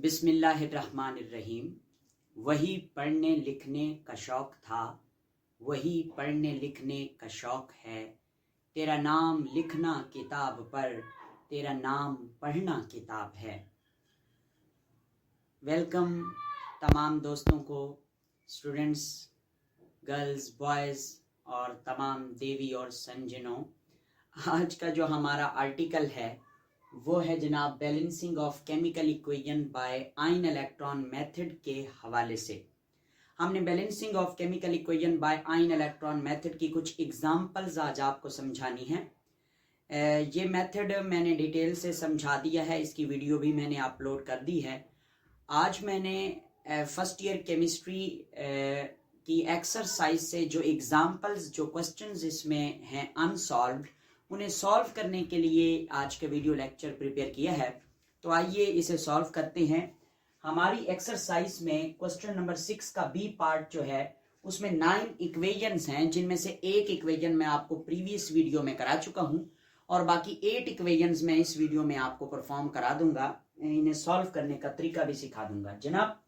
बिस्मिल्लाहिर्रहमानिर्रहीम। वही पढ़ने लिखने का शौक़ था, वही पढ़ने लिखने का शौक़ है। तेरा नाम लिखना किताब पर, तेरा नाम पढ़ना किताब है। वेलकम तमाम दोस्तों को, स्टूडेंट्स, गर्ल्स, बॉयज़ और तमाम देवी और संजनों। आज का जो हमारा आर्टिकल है वो है जनाब balancing of chemical equation by ion electron method के हवाले से। हमने balancing of chemical equation by ion electron method की कुछ एग्जांपल्स आज आपको समझानी है। ये मेथड मैंने डिटेल से समझा दिया है, इसकी वीडियो भी मैंने अपलोड कर दी है। आज मैंने फर्स्ट ईयर केमिस्ट्री की एक्सरसाइज से जो एग्जांपल्स, जो क्वेश्चंस इसमें हैं अनसॉल्व्ड, उन्हें सॉल्व करने के लिए आज का वीडियो लेक्चर प्रिपेयर किया है। तो आइए इसे सॉल्व करते हैं। हमारी एक्सरसाइज में क्वेश्चन नंबर 6 का बी पार्ट जो है उसमें 9 इक्वेशंस हैं, जिनमें से एक इक्वेशन मैं आपको प्रीवियस वीडियो में करा चुका हूं और बाकी 8 इक्वेशंस मैं इस वीडियो में आपको परफॉर्म करा दूंगा। इन्हें सॉल्व करने का तरीका भी सिखा दूंगा। जनाब,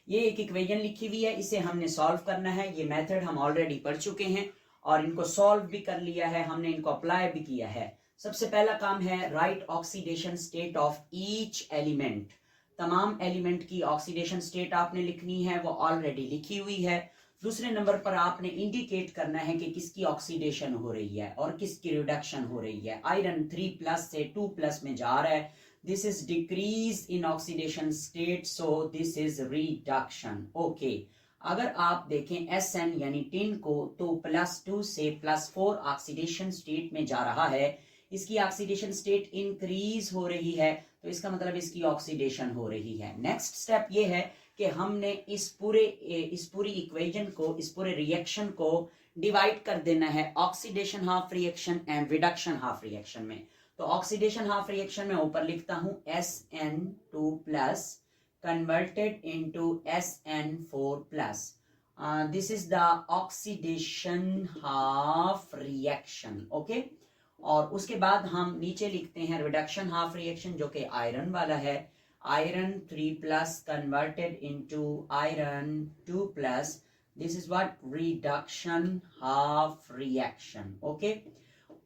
ये एक इक्वेशन लिखी हुई है, इसे हमने सॉल्व करना है। ये मेथड हम ऑलरेडी पढ़ चुके हैं और इनको सॉल्व भी कर लिया है, हमने इनको अप्लाई भी किया है। सबसे पहला काम है right oxidation state of each element. तमाम एलिमेंट की ऑक्सीडेशन स्टेट आपने लिखनी है, वो ऑलरेडी लिखी हुई है। दूसरे नंबर पर आपने इंडिकेट करना है कि किसकी ऑक्सीडेशन हो रही है और किसकी रिडक्शन हो रही है। आयरन 3+ से 2+ में जा रहा है, this is decrease in oxidation state, so this is reduction. Okay, अगर आप देखें Sn यानी टिन को, तो +2 से +4 ऑक्सीडेशन स्टेट में जा रहा है। इसकी ऑक्सीडेशन स्टेट इंक्रीज हो रही है, तो इसका मतलब इसकी ऑक्सीडेशन हो रही है। नेक्स्ट स्टेप ये है कि हमने इस पूरी इक्वेशन को, इस पूरे रिएक्शन को डिवाइड कर देना है oxidation half reaction and reduction half reaction में। तो ऑक्सीडेशन हाफ रिएक्शन में ऊपर लिखता हूं Sn2+ converted into Sn4+. This is the oxidation half reaction. Okay? और उसके बाद हम नीचे लिखते हैं रिडक्शन हाफ रिएक्शन, जो कि आयरन वाला है। Iron 3+ converted into iron 2+. This is what reduction half reaction. Okay?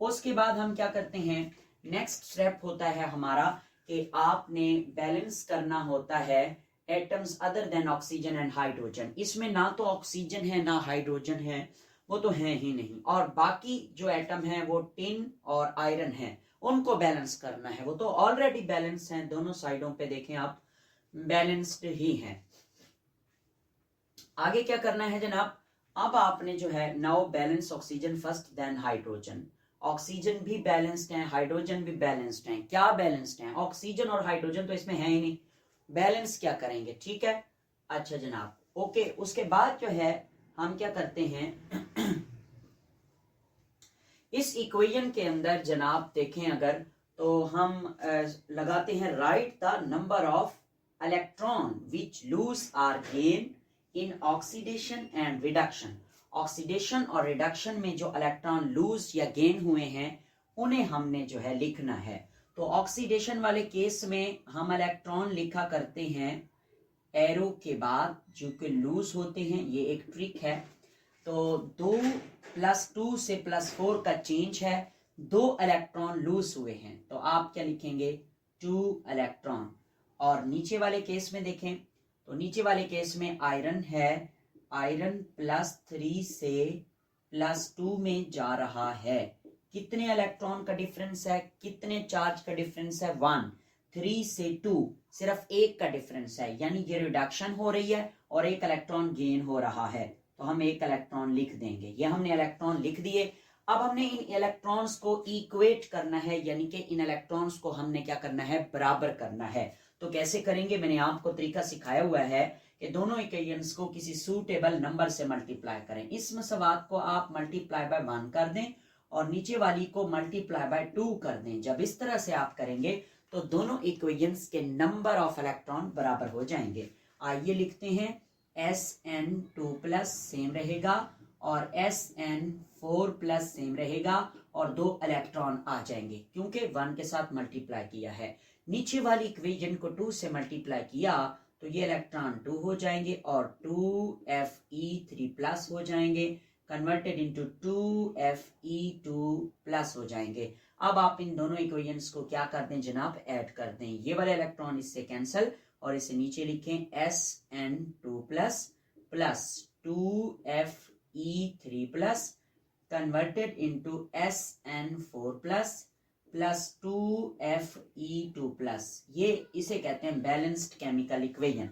उसके बाद हम क्या करते हैं, नेक्स्ट स्टेप होता है हमारा कि आपने बैलेंस करना होता है atoms other than oxygen and hydrogen. इसमें ना तो ऑक्सीजन है ना हाइड्रोजन है, वो तो है ही नहीं। और बाकी जो एटम है वो टिन और आयरन है, उनको बैलेंस करना है। वो तो ऑलरेडी बैलेंस हैं, दोनों साइडों पे देखें आप, बैलेंस्ड ही हैं। आगे क्या करना है जनाब, अब आपने जो है now balance oxygen first then hydrogen. Oxygen भी बैलेंस्ड है, हाइड्रोजन भी बैलेंस्ड है। क्या बैलेंस्ड है? ऑक्सीजन और हाइड्रोजन तो इसमें है ही नहीं, बैलेंस क्या करेंगे? ठीक है, अच्छा जनाब, ओके। उसके बाद जो है हम क्या करते हैं इस इक्वेशन के अंदर जनाब देखें अगर, तो हम लगाते हैं right the number of electron which lose our gain in oxidation and reduction. Oxidation और रिडक्शन में जो इलेक्ट्रॉन लूज या गेन हुए हैं उन्हें हमने जो है लिखना है। तो ऑक्सीडेशन वाले केस में हम इलेक्ट्रॉन लिखा करते हैं एरो के बाद, जो कि लूज होते हैं। ये एक ट्रिक है। तो 2+2 से +4 का चेंज है, 2 इलेक्ट्रॉन लूज हुए हैं, तो आप क्या लिखेंगे? 2 इलेक्ट्रॉन। और नीचे वाले केस में देखें, तो नीचे वाले केस में आयरन है, आयरन +3 से +2 में जा रहा है। कितने इलेक्ट्रॉन का डिफरेंस है, कितने चार्ज का डिफरेंस है? 1। 3 से 2 सिर्फ 1 का डिफरेंस है, यानी ये रिडक्शन हो रही है और 1 इलेक्ट्रॉन गेन हो रहा है, तो हम 1 इलेक्ट्रॉन लिख देंगे। ये हमने इलेक्ट्रॉन लिख दिए। अब हमने इन इलेक्ट्रॉन्स को इक्वेट करना है, यानी कि इन इलेक्ट्रॉन्स को हमने क्या करना है? बराबर करना है। तो कैसे करेंगे? मैंने आपको तरीका सिखाया हुआ है कि दोनों इक्वेशंस को किसी सूटेबल नंबर से मल्टीप्लाई करें। इस मसवात को आप मल्टीप्लाई बाय 1 कर दें और नीचे वाली को मल्टीप्लाई बाय 2 कर दें। जब इस तरह से आप करेंगे तो दोनों इक्वेशंस के नंबर ऑफ इलेक्ट्रॉन बराबर हो जाएंगे। आइए लिखते हैं Sn2+ सेम रहेगा और Sn4+ सेम रहेगा और 2 इलेक्ट्रॉन आ जाएंगे क्योंकि 1 के साथ मल्टीप्लाई किया है। नीचे वाली इक्वेशन को 2 से मल्टीप्लाई किया तो ये इलेक्ट्रॉन 2 हो जाएंगे और 2Fe3+ हो जाएंगे, कन्वर्टेड इनटू 2Fe2+ हो जाएंगे। अब आप इन दोनों इक्वेशंस को क्या कर दें जनाब, ऐड कर दें। ये वाला इलेक्ट्रॉन इससे कैंसिल और इसे नीचे लिखें Sn2+ plus 2Fe3+ converted into Sn4+ plus 2Fe2+। ये इसे कहते हैं बैलेंस्ड केमिकल इक्वेशन।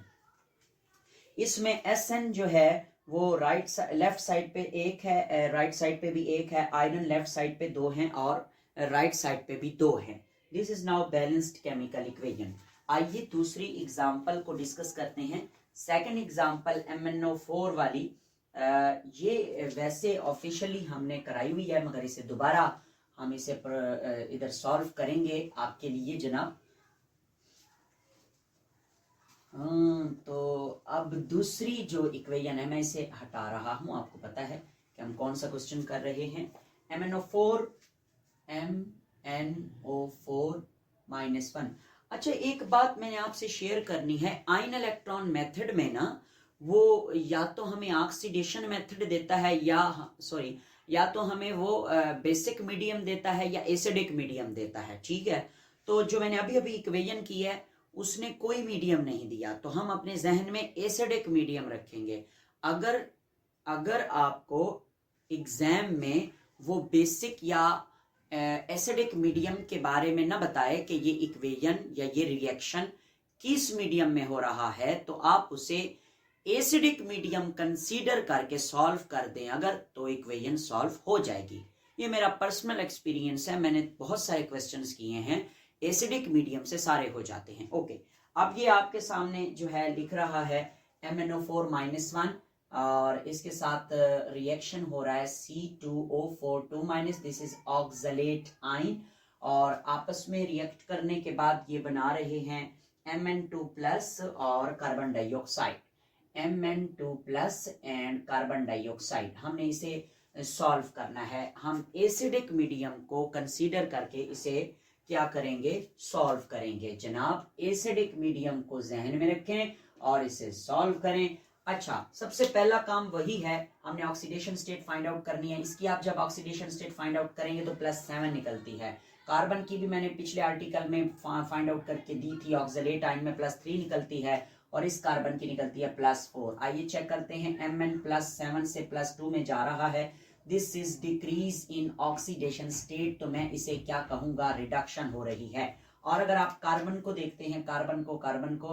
इसमें Sn जो है वो लेफ्ट साइड पे 1 है, राइट साइड पे भी 1 है, आयरन लेफ्ट साइड पे 2 हैं और राइट साइड पे भी 2 हैं। This is now balanced chemical equation. आइए दूसरी एग्जांपल को डिस्कस करते हैं। सेकंड एग्जांपल MnO4 वाली, ये वैसे ऑफिशियली हमने कराई हुई है मगर इसे दोबारा हम इसे इधर सॉल्व करेंगे आपके लिए जनाब। तो अब दूसरी जो इक्वेशन है मैं इसे हटा रहा हूं। आपको पता है कि हम कौन सा क्वेश्चन कर रहे हैं। MnO4 -1। अच्छा, एक बात मैंने आपसे शेयर करनी है। आयन इलेक्ट्रॉन मेथड में ना वो या तो हमें ऑक्सीडेशन मेथड देता है या तो हमें वो बेसिक मीडियम देता है या एसिडिक मीडियम देता है। ठीक है, तो जो मैंने अभी अभी इक्वेशन की है उसने कोई मीडियम नहीं दिया, तो हम अपने जहन में एसिडिक मीडियम रखेंगे। अगर आपको एग्जाम में वो बेसिक या एसिडिक मीडियम के बारे में ना बताए कि ये इक्वेशन या ये रिएक्शन किस मीडियम में हो रहा है, तो आप उसे एसिडिक मीडियम कंसीडर करके सॉल्व कर दें अगर, तो इक्वेशन सॉल्व हो जाएगी। ये मेरा पर्सनल एक्सपीरियंस है, मैंने बहुत सारे क्वेश्चंस किए हैं, एसिडिक मीडियम से सारे हो जाते हैं। ओके, अब ये आपके सामने जो है लिख रहा है MnO4 -1 और इसके साथ रिएक्शन हो रहा है C2O4 this is oxalate ion, और आपस में रिएक्ट करने के बाद ये बना रहे हैं Mn2+ और carbon dioxide, Mn2+ and carbon dioxide. हमने इसे सॉल्व करना है। हम एसिडिक मीडियम को कंसीडर करके इसे क्या करेंगे, सॉल्व करेंगे जनाब। एसिडिक मीडियम को जहन में रखें और इसे सॉल्व करें। अच्छा, सबसे पहला काम वही है, हमने ऑक्सीडेशन स्टेट फाइंड आउट करनी है। इसकी आप जब ऑक्सीडेशन स्टेट फाइंड आउट करेंगे तो +7 निकलती है। कार्बन की भी मैंने पिछले आर्टिकल में फाइंड आउट करके दी थी, ऑक्सलेट आयन में +3 निकलती है और इस कार्बन की निकलती है +4। आइए चेक करते हैं, Mn +7 से +2 में जा रहा है। This is decrease in oxidation state, तो मैं इसे क्या कहूंगा, रिडक्शन हो रही है। और अगर आप कार्बन को देखते हैं, कार्बन को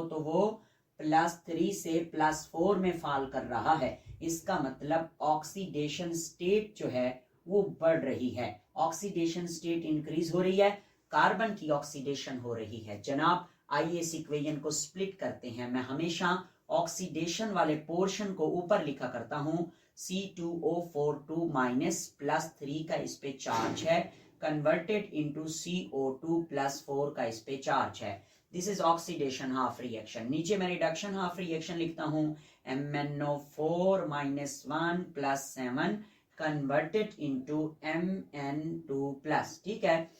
तो वो +3 से +4 में फॉल कर रहा है। इसका मतलब ऑक्सीडेशन स्टेट जो है वो बढ़ रही है, ऑक्सीडेशन स्टेट इंक्रीज हो रही है, कार्बन की ऑक्सीडेशन हो रही है जनाब। आइए इस इक्वेशन को स्प्लिट करते हैं। मैं हमेशा ऑक्सीडेशन वाले पोर्शन को ऊपर लिखा करता हूं, C2O4 -+3 का इस पे चार्ज है, कन्वर्टेड इनटू CO2 +4 का इस पे चार्ज है। This is oxidation half reaction. नीचे मैं रिडक्शन हाफ रिएक्शन लिखता हूं, MnO4 -1 +7 कन्वर्टेड इनटू Mn2+। ठीक है,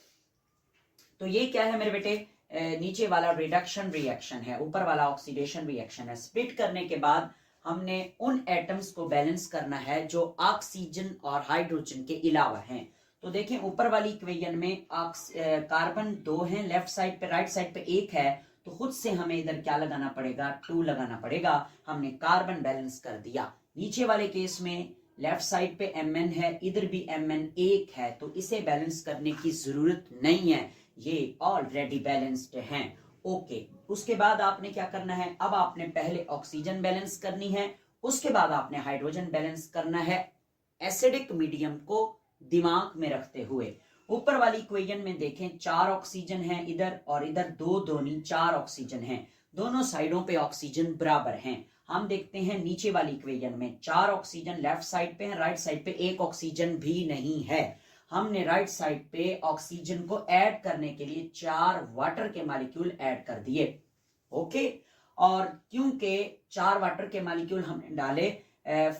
तो ये क्या है मेरे बेटे, नीचे वाला रिडक्शन रिएक्शन है, ऊपर वाला ऑक्सीडेशन रिएक्शन है। स्प्लिट करने के बाद हमने उन एटम्स को बैलेंस करना है जो ऑक्सीजन और हाइड्रोजन के अलावा हैं। तो देखें, ऊपर वाली इक्वेशन में कार्बन 2 हैं लेफ्ट साइड पे, राइट साइड पे 1 है, तो खुद से हमें इधर क्या लगाना पड़ेगा, 2 लगाना पड़ेगा। हमने कार्बन बैलेंस कर दिया। नीचे वाले केस में लेफ्ट साइड पे Mn है, इधर भी Mn 1 है, तो इसे बैलेंस करने की जरूरत नहीं है, ये ऑलरेडी बैलेंस्ड हैं। ओके, उसके बाद आपने क्या करना है, अब आपने पहले ऑक्सीजन बैलेंस करनी है, उसके बाद आपने हाइड्रोजन बैलेंस करना है, एसिडिक मीडियम को दिमाग में रखते हुए। ऊपर वाली इक्वेशन में देखें, 4 ऑक्सीजन है इधर और इधर 2 दूनी 4 ऑक्सीजन है, दोनों साइडों पे ऑक्सीजन बराबर हैं। हम देखते हैं नीचे वाली इक्वेशन में 4 ऑक्सीजन लेफ्ट साइड पे है, राइट साइड पे 1 ऑक्सीजन भी नहीं है। हमने राइट साइड पे ऑक्सीजन को ऐड करने के लिए 4 वाटर के मॉलिक्यूल ऐड कर दिए। ओके, और क्योंकि 4 वाटर के मॉलिक्यूल हमने डाले,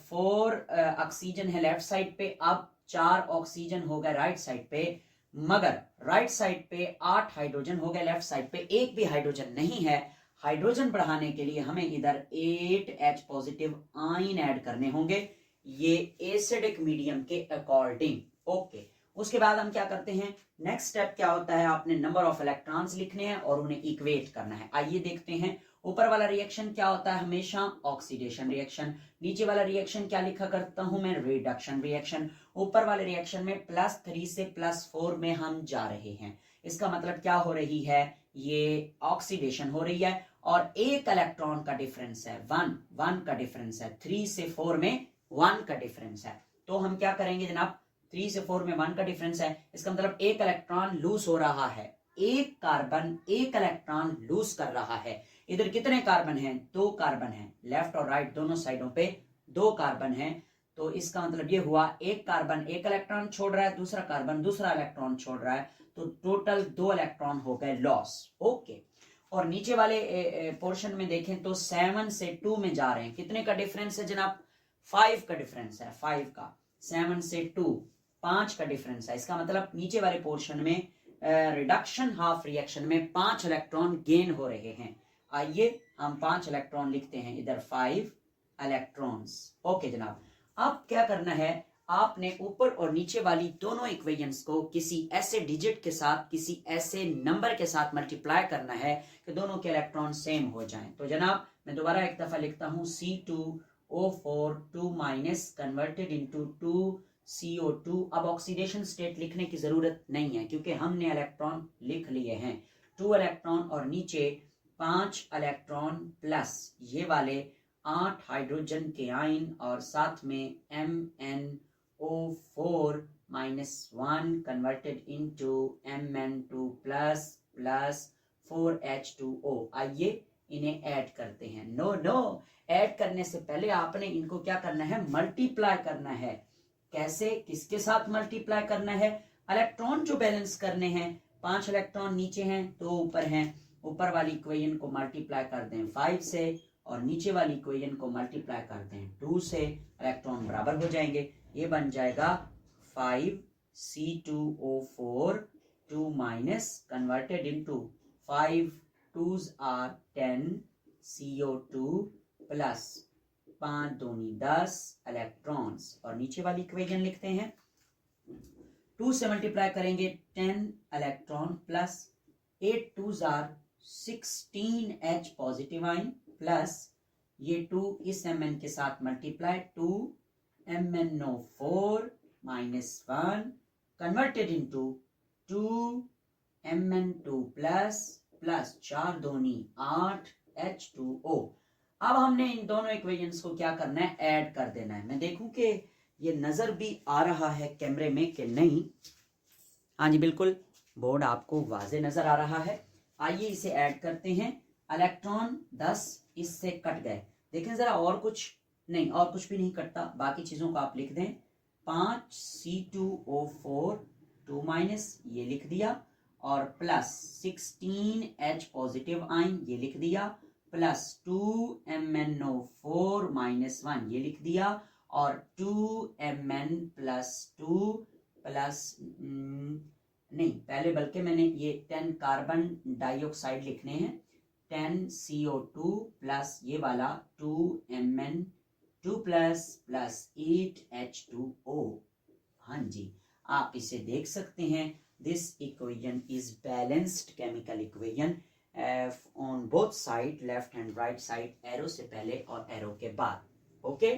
4 ऑक्सीजन है लेफ्ट साइड पे, अब 4 ऑक्सीजन हो गए राइट साइड पे, मगर राइट साइड पे 8 हाइड्रोजन हो गए, लेफ्ट साइड पे एक भी हाइड्रोजन नहीं है। हाइड्रोजन बढ़ाने के लिए हमें इधर 8H पॉजिटिव आयन ऐड करने होंगे, ये एसिडिक मीडियम के अकॉर्डिंग। ओके, उसके बाद हम क्या करते हैं, नेक्स्ट स्टेप क्या होता है, आपने नंबर ऑफ इलेक्ट्रॉन्स लिखने हैं और उन्हें इक्वेट करना है। आइए देखते हैं, ऊपर वाला रिएक्शन क्या होता है, हमेशा ऑक्सीडेशन रिएक्शन। नीचे वाला रिएक्शन क्या लिखा करता हूं मैं, रिडक्शन रिएक्शन। ऊपर वाले रिएक्शन में +3 से +4 में हम जा रहे हैं, इसका मतलब क्या हो रही है, ये ऑक्सीडेशन हो रही है और एक इलेक्ट्रॉन का डिफरेंस है, 1 का डिफरेंस है, 3 से 4 में 1 का डिफरेंस है। तो हम क्या करेंगे जनाब, 3 से 4 में 1 का डिफरेंस है, इसका मतलब एक इलेक्ट्रॉन लूज हो रहा है, एक कार्बन एक इलेक्ट्रॉन लूज कर रहा है। इधर कितने कार्बन हैं, 2 कार्बन हैं, लेफ्ट और राइट दोनों साइडों पे 2 कार्बन हैं। तो इसका मतलब ये हुआ एक कार्बन एक इलेक्ट्रॉन छोड़ रहा है, दूसरा कार्बन दूसरा इलेक्ट्रॉन छोड़ रहा है, तो टोटल 2 इलेक्ट्रॉन हो गए लॉस। ओके, और नीचे वाले पोर्शन में देखें तो 7 से 2 में जा रहे हैं, कितने का डिफरेंस है जनाब, 5 का डिफरेंस है, 5 का, 7 से 2 5 का डिफरेंस है। इसका मतलब नीचे वाले पोर्शन में रिडक्शन हाफ रिएक्शन में 5 इलेक्ट्रॉन गेन हो रहे हैं। आइए हम 5 इलेक्ट्रॉन लिखते हैं, इधर 5 इलेक्ट्रॉन्स। ओके जनाब, अब क्या करना है, आपने ऊपर और नीचे वाली दोनों इक्वेशंस को किसी ऐसे डिजिट के साथ, किसी ऐसे नंबर के साथ मल्टीप्लाई करना है कि दोनों के इलेक्ट्रॉन सेम हो जाएं। तो जनाब मैं दोबारा एक दफा लिखता हूं, C2O4 2- कन्वर्टेड इनटू 2CO2। अब ऑक्सीडेशन स्टेट लिखने की जरूरत नहीं है क्योंकि हमने इलेक्ट्रॉन लिख लिए हैं, 2 इलेक्ट्रॉन और नीचे 5 इलेक्ट्रॉन प्लस ये वाले 8 हाइड्रोजन के आयन और साथ में MnO4 -1 converted into Mn2 plus 4H2O। आइए इन्हें ऐड करते हैं। नो, ऐड करने से पहले आपने इनको क्या करना है, मल्टीप्लाई करना है। कैसे, किसके साथ मल्टीप्लाई करना है, इलेक्ट्रॉन जो बैलेंस करने हैं, 5 इलेक्ट्रॉन नीचे हैं 2 ऊपर हैं, ऊपर वाली इक्वेशन को मल्टीप्लाई कर दें 5 से और नीचे वाली इक्वेशन को मल्टीप्लाई कर दें 2 से, इलेक्ट्रॉन बराबर हो जाएंगे, ये बन जाएगा 5C2O4 2- converted into 5 2s are 10 CO2 plus 5 दूनी 10 इलेक्ट्रॉन्स। और नीचे वाली इक्वेशन लिखते हैं, 2 से मल्टीप्लाई करेंगे 10 electron plus 8 2s are 16H positive ion plus ये 2 इस Mn के साथ multiply 2 MnO4 -1 converted into 2 Mn2 plus 4 दूनी 8 H2O। अब हमने इन दोनों इक्वेशंस को क्या करना है, ऐड कर देना है। मैं देखूं कि ये नजर भी आ रहा है कैमरे में कि नहीं। हाँ जी बिल्कुल, बोर्ड आपको वाजे नजर आ रहा है। आइए इसे ऐड करते हैं, इलेक्ट्रॉन 10 इससे कट गए, देखें जरा, और कुछ नहीं, और कुछ भी नहीं कटता, बाकी चीजों को आप लिख दें। 5C2O4 2- ये लिख दिया और प्लस 16H पॉजिटिव आयन ये लिख दिया प्लस 2 MnO4 -1 ये लिख दिया और 2 Mn प्लस 2 प्लस नहीं, पहले बल्कि मैंने ये 10 कार्बन डाइऑक्साइड लिखने हैं, 10 CO2 प्लस ये वाला 2 Mn2 प्लस 8 H2O। हाँ जी, आप इसे देख सकते हैं, this equation is balanced chemical equation on both side, left and right side, arrow से पहले और एरो के बाद। ओके,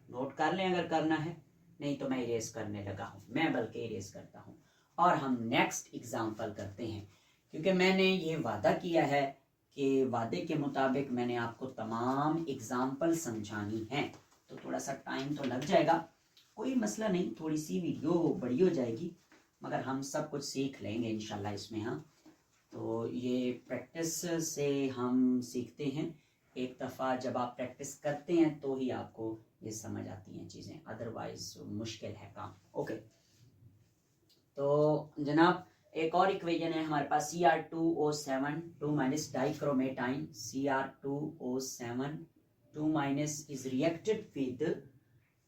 नोट कर लें अगर करना है, नहीं तो मैं इरेज करने लगा हूं, मैं बल्कि इरेज करता हूं। और हम नेक्स्ट एग्जांपल करते हैं, क्योंकि मैंने ये वादा किया है कि वादे के मुताबिक मैंने आपको तमाम एग्जांपल समझानी है, तो थोड़ा सा टाइम तो लग जाएगा, कोई मसला नहीं, थोड़ी सी वीडियो बड़ी हो जाएगी मगर हम सब कुछ सीख लेंगे इंशाल्लाह इसमें। हाँ, तो ये प्रैक्टिस से हम सीखते हैं, एक दफ़ा जब आप प्रैक्टिस करते हैं तो ही आपको ये समझ आती हैं चीज़ें, अदरवाइज मुश्किल है काम। ओके, तो जनाब एक और इक्वेशन है हमारे पास, Cr2O7 2- डाइक्रोमेटाइन, Cr2O7 2- is reacted with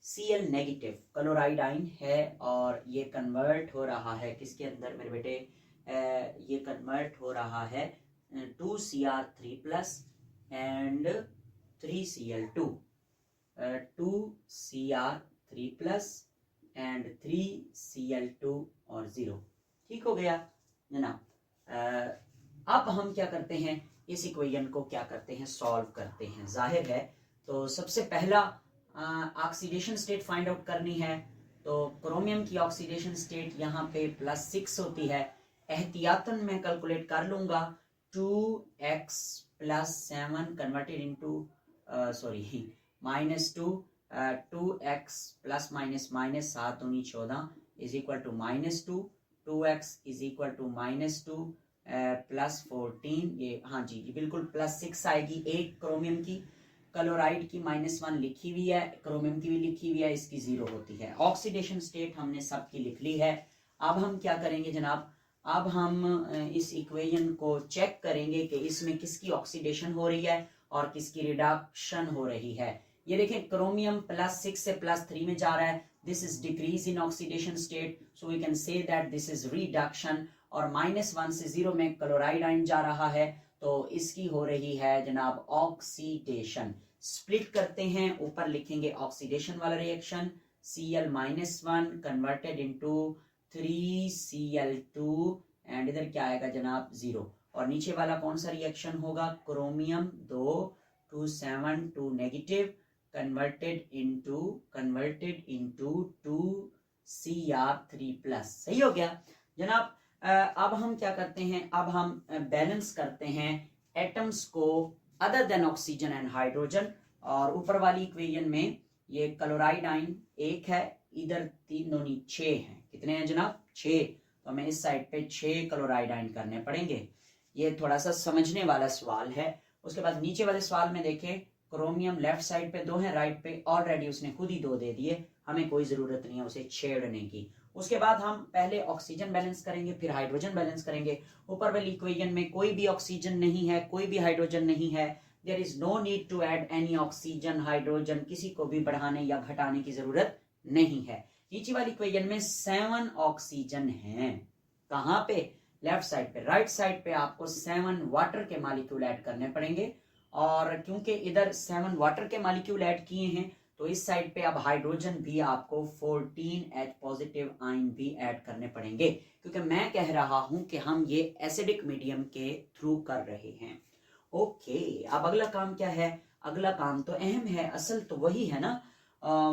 Cl negative chloride आइन है और ये कन्वर्ट हो रहा है किसके अंदर मेरे बेटे, ये कन्वर्ट हो रहा है 2Cr3 plus and 3Cl2, 2Cr3 plus and 3Cl2 और 0। ठीक हो गया जनाब। अब हम क्या करते हैं, इस इक्वेशन को क्या करते हैं, सॉल्व करते हैं। जाहिर है तो सबसे पहला ऑक्सीडेशन स्टेट फाइंड आउट करनी है। तो क्रोमियम की ऑक्सीडेशन स्टेट यहाँ पे +6 होती है। एहतियातन मैं कैलकुलेट कर लूंगा 2x + 7 कन्वर्टेड इनटू -2 2x ± -7 दूनी 14 is equal to -2, 2x is equal to -2 +14, ये हाँ जी बिल्कुल +6 आएगी। एक क्रोमियम की, क्लोराइड की -1 लिखी हुई है, क्रोमियम की भी लिखी हुई है, इसकी 0 होती है। ऑक्सीडेशन स्टेट हमने सबकी लिख ली है। अब हम क्या करेंगे जनाब, अब हम इस इक्वेशन को चेक करेंगे कि इसमें किसकी ऑक्सीडेशन हो रही है और किसकी रिडक्शन हो रही है। ये देखें क्रोमियम +6 से +3 में जा रहा है, this is decrease in oxidation state, so we can say that this is reduction. और -1 से 0 में क्लोराइड आइन जा रहा है, तो इसकी हो रही है जनाब ऑक्सीडेशन। स्प्लिट करते हैं, ऊपर लिखेंगे ऑक्सीडेशन वाला reaction, Cl-1 converted into 3Cl2 and इधर क्या आएगा जनाब 0। और नीचे वाला कौन सा रिएक्शन होगा, chromium 2 negative converted into 2Cr3 plus. सही हो गया जनाब। अब हम क्या करते हैं, अब हम बैलेंस करते हैं एटम्स को other than oxygen and hydrogen. और ऊपर वाली इक्वेशन में ये क्लोराइड आइन 1 है, इधर 3 दूनी 6 है। कितने हैं जनाब, 6। तो हमें इस साइड पे 6 क्लोराइड आइन करने पड़ेंगे। ये थोड़ा सा समझने वाला सवाल है। उसके बाद नीचे वाले सवाल में देखें, क्रोमियम लेफ्ट साइड पे 2 है, राइट पे ऑलरेडी उसने खुद ही 2 दे दिए, हमें कोई जरूरत नहीं है उसे छेड़ने की। उसके बाद हम पहले ऑक्सीजन बैलेंस करेंगे, फिर हाइड्रोजन बैलेंस करेंगे। ऊपर वाली इक्वेशन में कोई भी ऑक्सीजन नहीं है, कोई भी हाइड्रोजन नहीं है, there is no need to add any oxygen hydrogen, किसी को भी बढ़ाने या घटाने की जरूरत नहीं है। नीचे वाली इक्वेशन में 7 ऑक्सीजन हैं, कहां पे, लेफ्ट साइड पे। राइट साइड पे आपको 7 वाटर के मॉलिक्यूल ऐड करने पड़ेंगे, और क्योंकि इधर 7 वाटर के मॉलिक्यूल ऐड किए हैं, तो इस साइड पे अब हाइड्रोजन भी आपको 14H पॉजिटिव आयन भी ऐड करने पड़ेंगे, क्योंकि मैं कह रहा हूं कि हम ये एसिडिक मीडियम के थ्रू कर रहे हैं। ओके, अब अगला काम क्या है, अगला काम तो अहम है, असल तो वही है ना।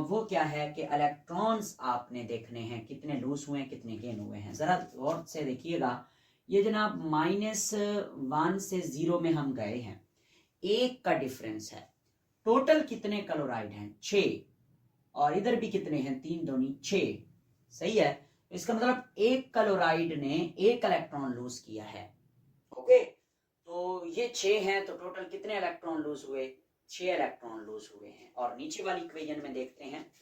वो क्या है कि इलेक्ट्रॉन्स आपने देखने हैं, कितने लूज हुए हैं, कितने गेन हुए हैं। जरा गौर से देखिएगा, ये जनाब -1 से 0 में हम गए हैं, 1 का डिफरेंस है। टोटल कितने क्लोराइड हैं, 6, और इधर भी कितने हैं, 3 दूनी 6। सही है, इसका मतलब 1 क्लोराइड ने 1 इलेक्ट्रॉन लूज किया है। ओके, तो ये 6 हैं, तो टोटल कितने इलेक्ट्रॉन लूज हुए, 6 इलेक्ट्रॉन लूज हुए हैं। और नीचे वाली इक्वेशन में देखते हैं,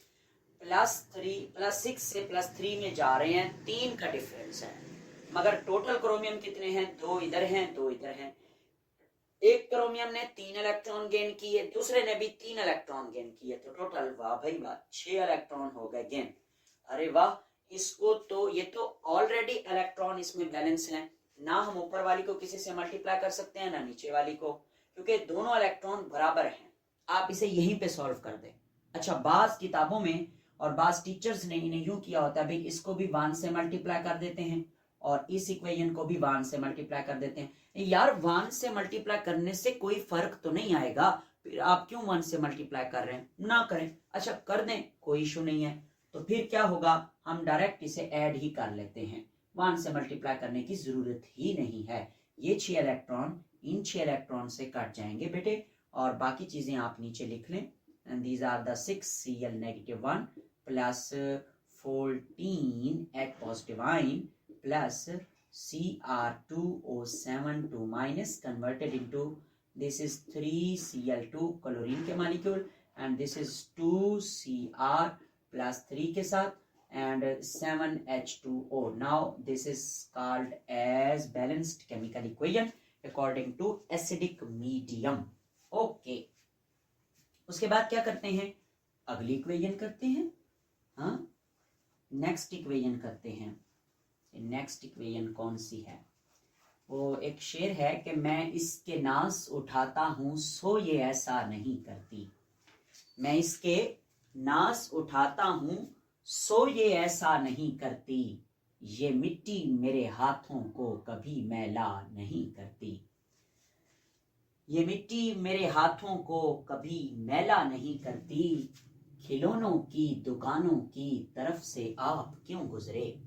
+6 से +3 में जा रहे हैं, 3 का डिफरेंस है, मगर टोटल क्रोमियम कितने हैं, 2 इधर हैं, 2 इधर हैं। एक क्रोमियम ने 3 इलेक्ट्रॉन गेन किए, दूसरे ने भी 3 इलेक्ट्रॉन गेन किए, तो टोटल वाह भाई वाह 6 इलेक्ट्रॉन हो गए गेन। अरे वाह, इसको तो ये तो ऑलरेडी इलेक्ट्रॉन इसमें बैलेंस है ना, हम ऊपर वाली को किसी से मल्टीप्लाई कर सकते हैं ना नीचे वाली को, क्योंकि दोनों इलेक्ट्रॉन बराबर हैं। आप इसे यहीं पे सॉल्व कर दें। अच्छा, बाज किताबों में और बाज टीचर्स ने इन्हें यूं किया होता है, भाई इसको भी 1 से मल्टीप्लाई कर देते हैं और इस इक्वेशन को भी 1 से मल्टीप्लाई कर देते हैं। यार 1 से मल्टीप्लाई करने से कोई फर्क तो नहीं आएगा, फिर आप क्यों 1 से मल्टीप्लाई कर रहे हैं, ना करें। अच्छा कर दें, कोई इशू नहीं है। तो फिर क्या होगा, हम डायरेक्ट इसे ऐड ही कर लेते हैं, 1 से मल्टीप्लाई करने की जरूरत ही नहीं है। ये 6 इलेक्ट्रॉन इन 6 इलेक्ट्रॉन से कट जाएंगे बेटे, और बाकी चीजें आप नीचे लिख लें। And these are the 6Cl-1 plus 14H positive ion plus Cr2O7 2 minus converted into, this is 3Cl2 chlorine के molecule, and this is 2Cr plus 3 के साथ and 7H2O. Now this is called as balanced chemical equation according to acidic medium. Okay. उसके बाद क्या करते हैं, अगली equation करते हैं। हाँ, नेक्स्ट इक्वेशन करते हैं। नेक्स्ट इक्वेशन कौन सी है? वो एक शेर है कि मैं इसके नास उठाता हूँ सो ये ऐसा नहीं करती। मैं इसके नास उठाता हूँ सो ये ऐसा नहीं करती। ये मिट्टी मेरे हाथों को कभी मैला नहीं करती। ये मिट्टी मेरे हाथों को कभी मैला नहीं करती। खिलौनों की दुकानों की तरफ से आप क्यों गुजरे?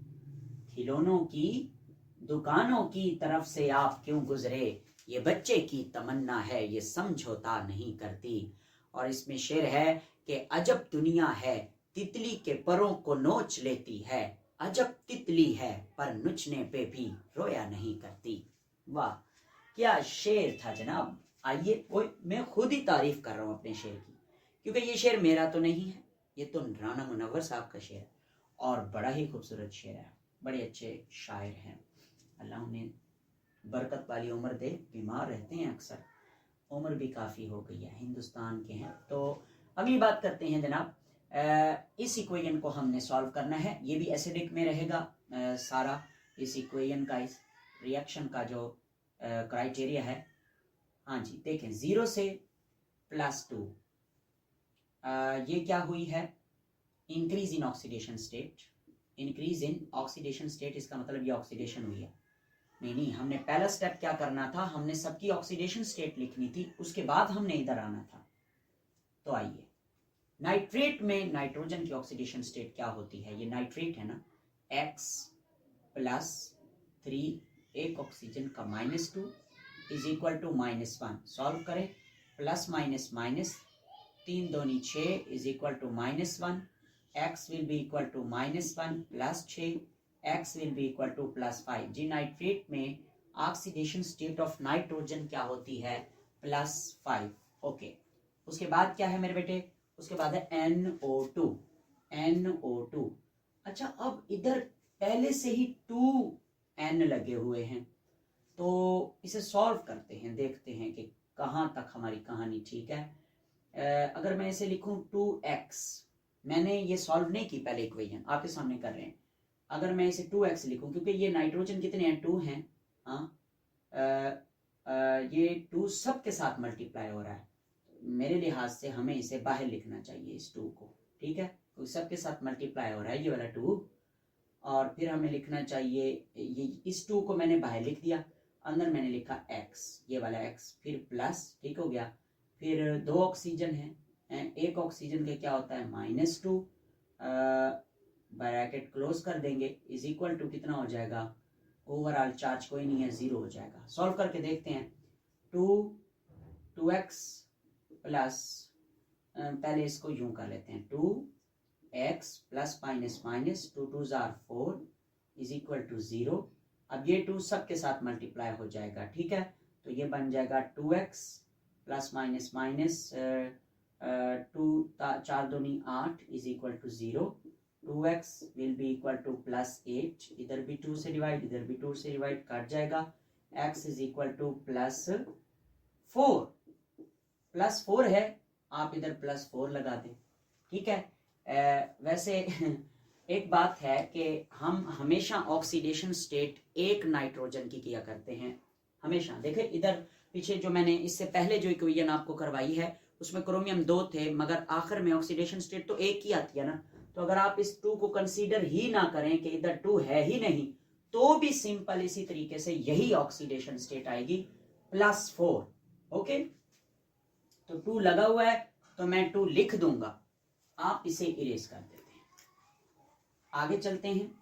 खिलौनों की दुकानों की तरफ से आप क्यों गुजरे? ये बच्चे की तमन्ना है, ये समझौता नहीं करती। और इसमें शेर है कि अजब दुनिया है, तितली के परों को नोच लेती है। अजब तितली है पर नुचने पे भी रोया नहीं करती। वाह, क्या शेर था जनाब। आइए, वो मैं खुद ही तारीफ कर रहा हूँ अपने शेर की, क्योंकि ये शेर मेरा तो नहीं है, ये तो राना मुनव्वर साहब का शेर है और बड़ा ही खूबसूरत शेर है। बड़े अच्छे शायर हैं, अल्लाह उन्हें बरकत वाली उम्र दे। बीमार रहते हैं अक्सर, उम्र भी काफ़ी हो गई है, हिंदुस्तान के हैं। तो अगली बात करते हैं जनाब। इस इक्वेशन को हमने सॉल्व करना है। ये भी एसिडिक में रहेगा सारा इस इक्वेशन का, इस रिएक्शन का जो क्राइटेरिया है। हाँ जी, देखें 0 से +2, ये क्या हुई है? Increase in oxidation state. Increase in oxidation state, इसका मतलब ये ऑक्सीडेशन हुई है। नहीं, हमने पहला स्टेप क्या करना था, हमने सबकी ऑक्सीडेशन स्टेट लिखनी थी, उसके बाद हमने इधर आना था। तो आइए, नाइट्रेट में नाइट्रोजन की ऑक्सीडेशन स्टेट क्या होती है? ये नाइट्रेट है ना, X+3, एक ऑक्सीजन का -2 इज इक्वल टू -1। सॉल्व करें, प्लस माइनस माइनस, 3 दूनी 6 is equal to -1। X will be equal to -1 प्लस 6, X will be equal to +5। जी, नाइट्रेट में ऑक्सीडेशन स्टेट ऑफ नाइट्रोजन क्या होती है? +5। ओके, उसके बाद क्या है मेरे बेटे? उसके बाद है NO2। NO2। अच्छा, अब इधर पहले से ही 2N लगे हुए हैं, तो इसे सॉल्व करते हैं, देखते हैं कि कहाँ तक हमारी कहानी ठीक है। अगर मैं इसे लिखूं 2x, मैंने ये सॉल्व नहीं की पहले इक्वेशन, आपके सामने कर रहे हैं। अगर मैं इसे 2x लिखूं, क्योंकि ये नाइट्रोजन कितने हैं? 2 हैं। हाँ, ये 2 सब के साथ मल्टीप्लाई हो रहा है, मेरे लिहाज से हमें इसे बाहर लिखना चाहिए इस 2 को, ठीक है, क्योंकि सबके साथ मल्टीप्लाई हो रहा है ये वाला 2। और फिर हमें लिखना चाहिए ये, इस 2 को मैंने बाहर लिख दिया, अंदर मैंने लिखा x, ये वाला x, फिर प्लस, ठीक हो गया। फिर 2 ऑक्सीजन है, एक ऑक्सीजन का क्या होता है? -2, ब्रैकेट क्लोज कर देंगे, इज इक्वल टू कितना हो जाएगा? ओवरऑल चार्ज कोई नहीं है, 0 हो जाएगा। सॉल्व करके देखते हैं। 2x प्लस, पहले इसको यूं कर लेते हैं, 2x प्लस माइनस माइनस, 2 2 जार 4 इज इक्वल टू 0। अब ये 2 सबके साथ मल्टीप्लाई हो जाएगा, ठीक है, तो ये बन जाएगा 2x प्लस माइनस माइनस 2 4 दूनी 8 is equal to 0। 2x will be equal to +8, इधर भी 2 से डिवाइड, इधर भी 2 से डिवाइड, कट जाएगा। x इज इक्वल टू +4, +4 है, आप इधर +4 लगा दें, ठीक है। वैसे एक बात है कि हम हमेशा ऑक्सीडेशन स्टेट एक नाइट्रोजन की किया करते हैं, हमेशा। देखें इधर पीछे जो मैंने इससे पहले जो इक्वेशन आपको करवाई है, उसमें क्रोमियम 2 थे, मगर आखिर में ऑक्सीडेशन स्टेट तो एक ही आती है ना। तो अगर आप इस 2 को कंसीडर ही ना करें कि इधर 2 है ही नहीं, तो भी सिंपल इसी तरीके से यही ऑक्सीडेशन स्टेट आएगी, +4। ओके, तो 2 लगा हुआ है तो मैं 2 लिख दूंगा, आप इसे इरेज कर देते हैं। आगे चलते हैं।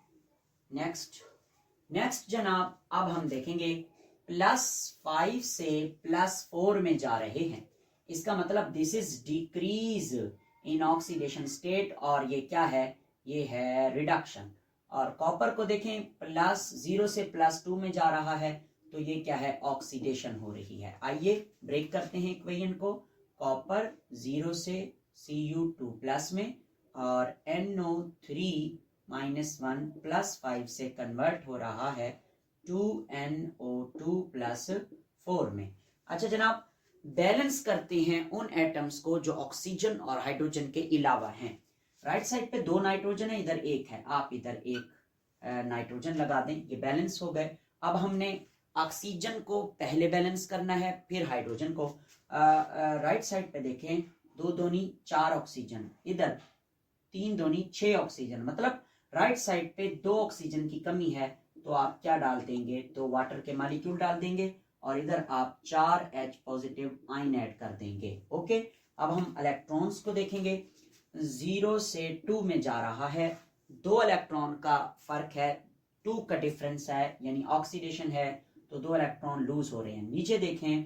नेक्स्ट जनाब, अब हम देखेंगे +5 से +4 में जा रहे हैं, इसका मतलब this is decrease in oxidation state, और ये क्या है? ये है रिडक्शन। और कॉपर को देखें, +0 से +2 में जा रहा है, तो ये क्या है? ऑक्सीडेशन हो रही है। आइए ब्रेक करते हैं इक्वेशन को। कॉपर 0 से Cu2+ में, और NO3 -1 +5 से कन्वर्ट हो रहा है 2NO2 +4 में। अच्छा जनाब, बैलेंस करते हैं उन एटम्स को जो ऑक्सीजन और हाइड्रोजन के अलावा हैं। राइट साइड पे 2 नाइट्रोजन है, इधर 1 है, आप इधर 1 नाइट्रोजन लगा दें, ये बैलेंस हो गए। अब हमने ऑक्सीजन को पहले बैलेंस करना है, फिर हाइड्रोजन को। राइट साइड पे देखें, 2 दूनी 4 ऑक्सीजन, इधर 3 दूनी 6 ऑक्सीजन, मतलब राइट साइड पे 2 ऑक्सीजन की कमी है, तो आप क्या डाल देंगे, तो वाटर के मॉलिक्यूल डाल देंगे और इधर आप 4H पॉजिटिव आयन ऐड कर देंगे। ओके, अब हम इलेक्ट्रॉन्स को देखेंगे। 0 से 2 में जा रहा है, 2 इलेक्ट्रॉन का फर्क है, 2 का डिफरेंस है, यानी ऑक्सीडेशन है, तो 2 इलेक्ट्रॉन लूज हो रहे हैं। नीचे देखें,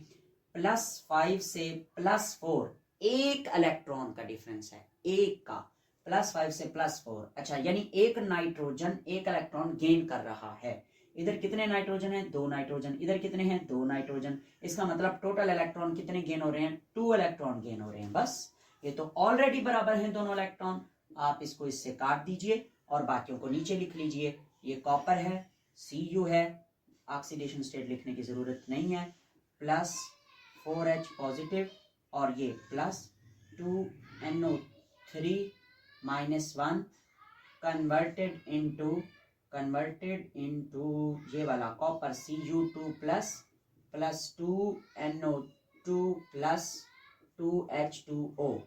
+5 से +4 1 इलेक्ट्रॉन का डिफरेंस है, एक का, +5 से +4, अच्छा, यानी 1 नाइट्रोजन 1 इलेक्ट्रॉन गेन कर रहा है। इधर कितने नाइट्रोजन हैं, 2 नाइट्रोजन, इधर कितने हैं, 2 नाइट्रोजन, इसका मतलब टोटल इलेक्ट्रॉन कितने गेन हो रहे हैं, 2 इलेक्ट्रॉन गेन हो रहे हैं। बस, ये तो ऑलरेडी बराबर हैं दोनों इलेक्ट्रॉन, आप इसको इससे काट दीजिए और बाकियों को नीचे लिख लीजिए। ये कॉपर है, Cu है, ऑक्सीडेशन स्टेट लिखने की जरूरत नहीं है, +4H पॉजिटिव, और ये +2NO3 -1 कन्वर्टेड इनटू ये वाला कॉपर Cu2 +2NO2 +2H2O।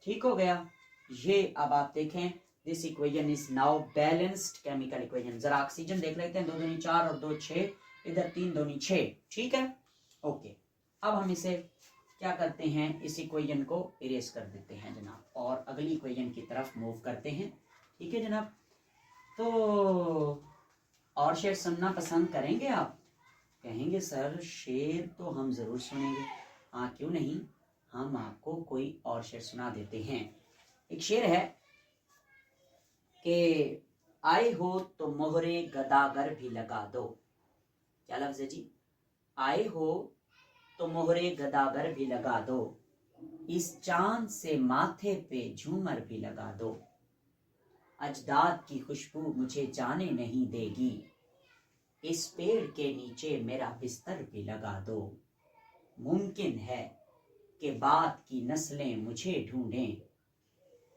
ठीक हो गया। ये अब आप देखें, this equation is now balanced chemical equation. जरा ऑक्सीजन देख लेते हैं, 2 दूनी 4 और 2 6, इधर 3 दूनी 6, ठीक है। ओके, अब हम इसे क्या करते हैं, इस इक्वेशन को इरेज कर देते हैं जनाब, और अगली इक्वेशन की तरफ मूव करते हैं। ठीक है जनाब, तो और शेर सुनना पसंद करेंगे आप? कहेंगे सर शेर तो हम जरूर सुनेंगे। हाँ, क्यों नहीं, हम आपको कोई और शेर सुना देते हैं। एक शेर है कि आए हो तो मोहरे गदागर भी लगा दो। क्या लफ्ज है जी, आए हो तो मोहरे गदागर भी लगा दो, इस चांद से माथे पे झूमर भी लगा दो, अजदाद की खुशबू मुझे जाने नहीं देगी, इस पेड़ के नीचे मेरा बिस्तर भी लगा दो, मुमकिन है कि बाद की नस्लें मुझे ढूंढें,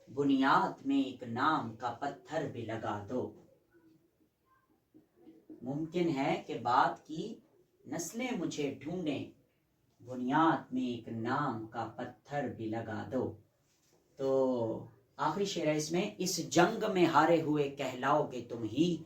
बुनियाद में एक नाम का पत्थर भी लगा दो। मुमकिन है कि बाद की नस्लें मुझे ढूंढें, बुनियाद में एक नाम का पत्थर भी लगा दो। तो आखिरी शेर है इसमें, इस जंग में हारे हुए कहलाओगे तुम ही,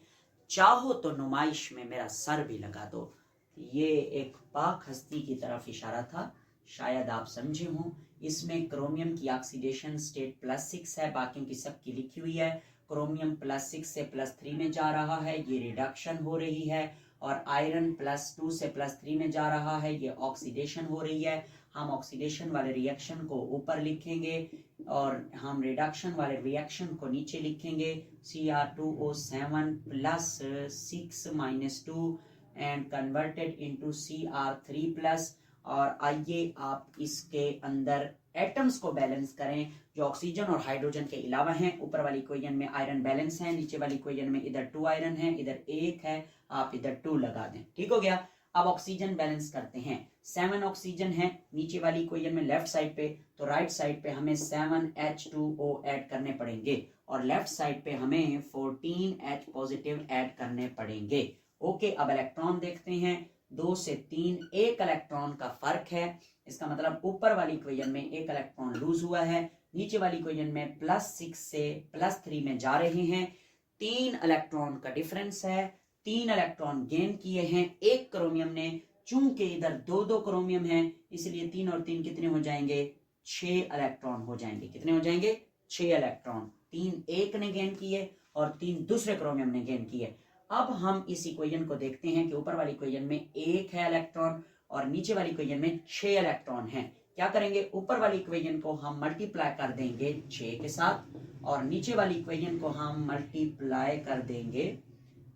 चाहो तो नुमाइश में मेरा सर भी लगा दो। ये एक पाक हस्ती की तरफ इशारा था, शायद आप समझे हों। इसमें क्रोमियम की ऑक्सीडेशन स्टेट +6 है, बाकियों की सबकी लिखी हुई है। क्रोमियम +6 से +3 में जा रहा है, ये रिडक्शन हो रही है, और आयरन +2 से +3 में जा रहा है, ये ऑक्सीडेशन हो रही है। हम ऑक्सीडेशन वाले रिएक्शन को ऊपर लिखेंगे और हम रिडक्शन वाले रिएक्शन को नीचे लिखेंगे। Cr2O7 +6 -2 and converted into Cr3+। और आइए आप इसके अंदर एटम्स को बैलेंस करें जो ऑक्सीजन और हाइड्रोजन के अलावा हैं। ऊपर वाली इक्वेशन में आयरन बैलेंस है, नीचे वाली इक्वेशन में इधर 2 आयरन है, इधर 1 है, आप इधर 2 लगा दें। ठीक हो गया। अब ऑक्सीजन बैलेंस करते हैं। 7 ऑक्सीजन है नीचे वाली इक्वेशन में लेफ्ट साइड पे, तो राइट साइड पे हमें 7H2O ऐड करने पड़ेंगे और लेफ्ट साइड पे हमें 14H पॉजिटिव ऐड करने पड़ेंगे। ओके, अब इलेक्ट्रॉन देखते हैं। 2 से 3 1 इलेक्ट्रॉन का फर्क है, इसका मतलब ऊपर वाली इक्वेशन में 1 इलेक्ट्रॉन लूज हुआ है, नीचे वाली इक्वेशन में +6 से +3 में जा रहे हैं। 3 इलेक्ट्रॉन का डिफरेंस है, 3 इलेक्ट्रॉन गेन किए हैं एक क्रोमियम ने। चूंकि इधर 2 क्रोमियम है, इसलिए 3 और 3 कितने हो जाएंगे, 6 इलेक्ट्रॉन हो जाएंगे। कितने हो जाएंगे, 6 इलेक्ट्रॉन। 3 एक ने गेन किए और 3 दूसरे क्रोमियम ने गेन किए। अब हम इस इक्वेशन को देखते हैं कि ऊपर वाली इक्वेशन में 1 है इलेक्ट्रॉन और नीचे वाली इक्वेशन में 6 इलेक्ट्रॉन है। क्या करेंगे, ऊपर वाली इक्वेशन को हम मल्टीप्लाई कर देंगे 6 के साथ और नीचे वाली इक्वेशन को हम मल्टीप्लाई कर देंगे,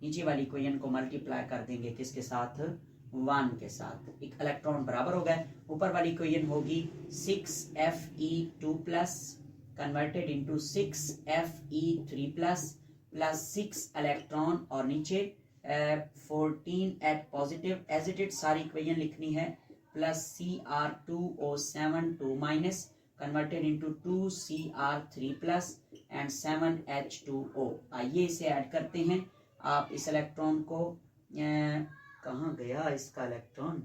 नीचे वाली इक्वेशन को मल्टीप्लाई कर देंगे किसके साथ, 1 के साथ। एक इलेक्ट्रॉन बराबर हो गए। ऊपर वाली इक्वेशन होगी 6Fe2+ converted into 6Fe3+ +6 electron और नीचे 14H positive. As it is सारी इक्वेशन लिखनी है, plus Cr2O7 2 minus converted into 2Cr3 plus and 7H2O। आइए इसे ऐड करते हैं। आप इस इलेक्ट्रॉन को कहाँ गया इसका इलेक्ट्रॉन,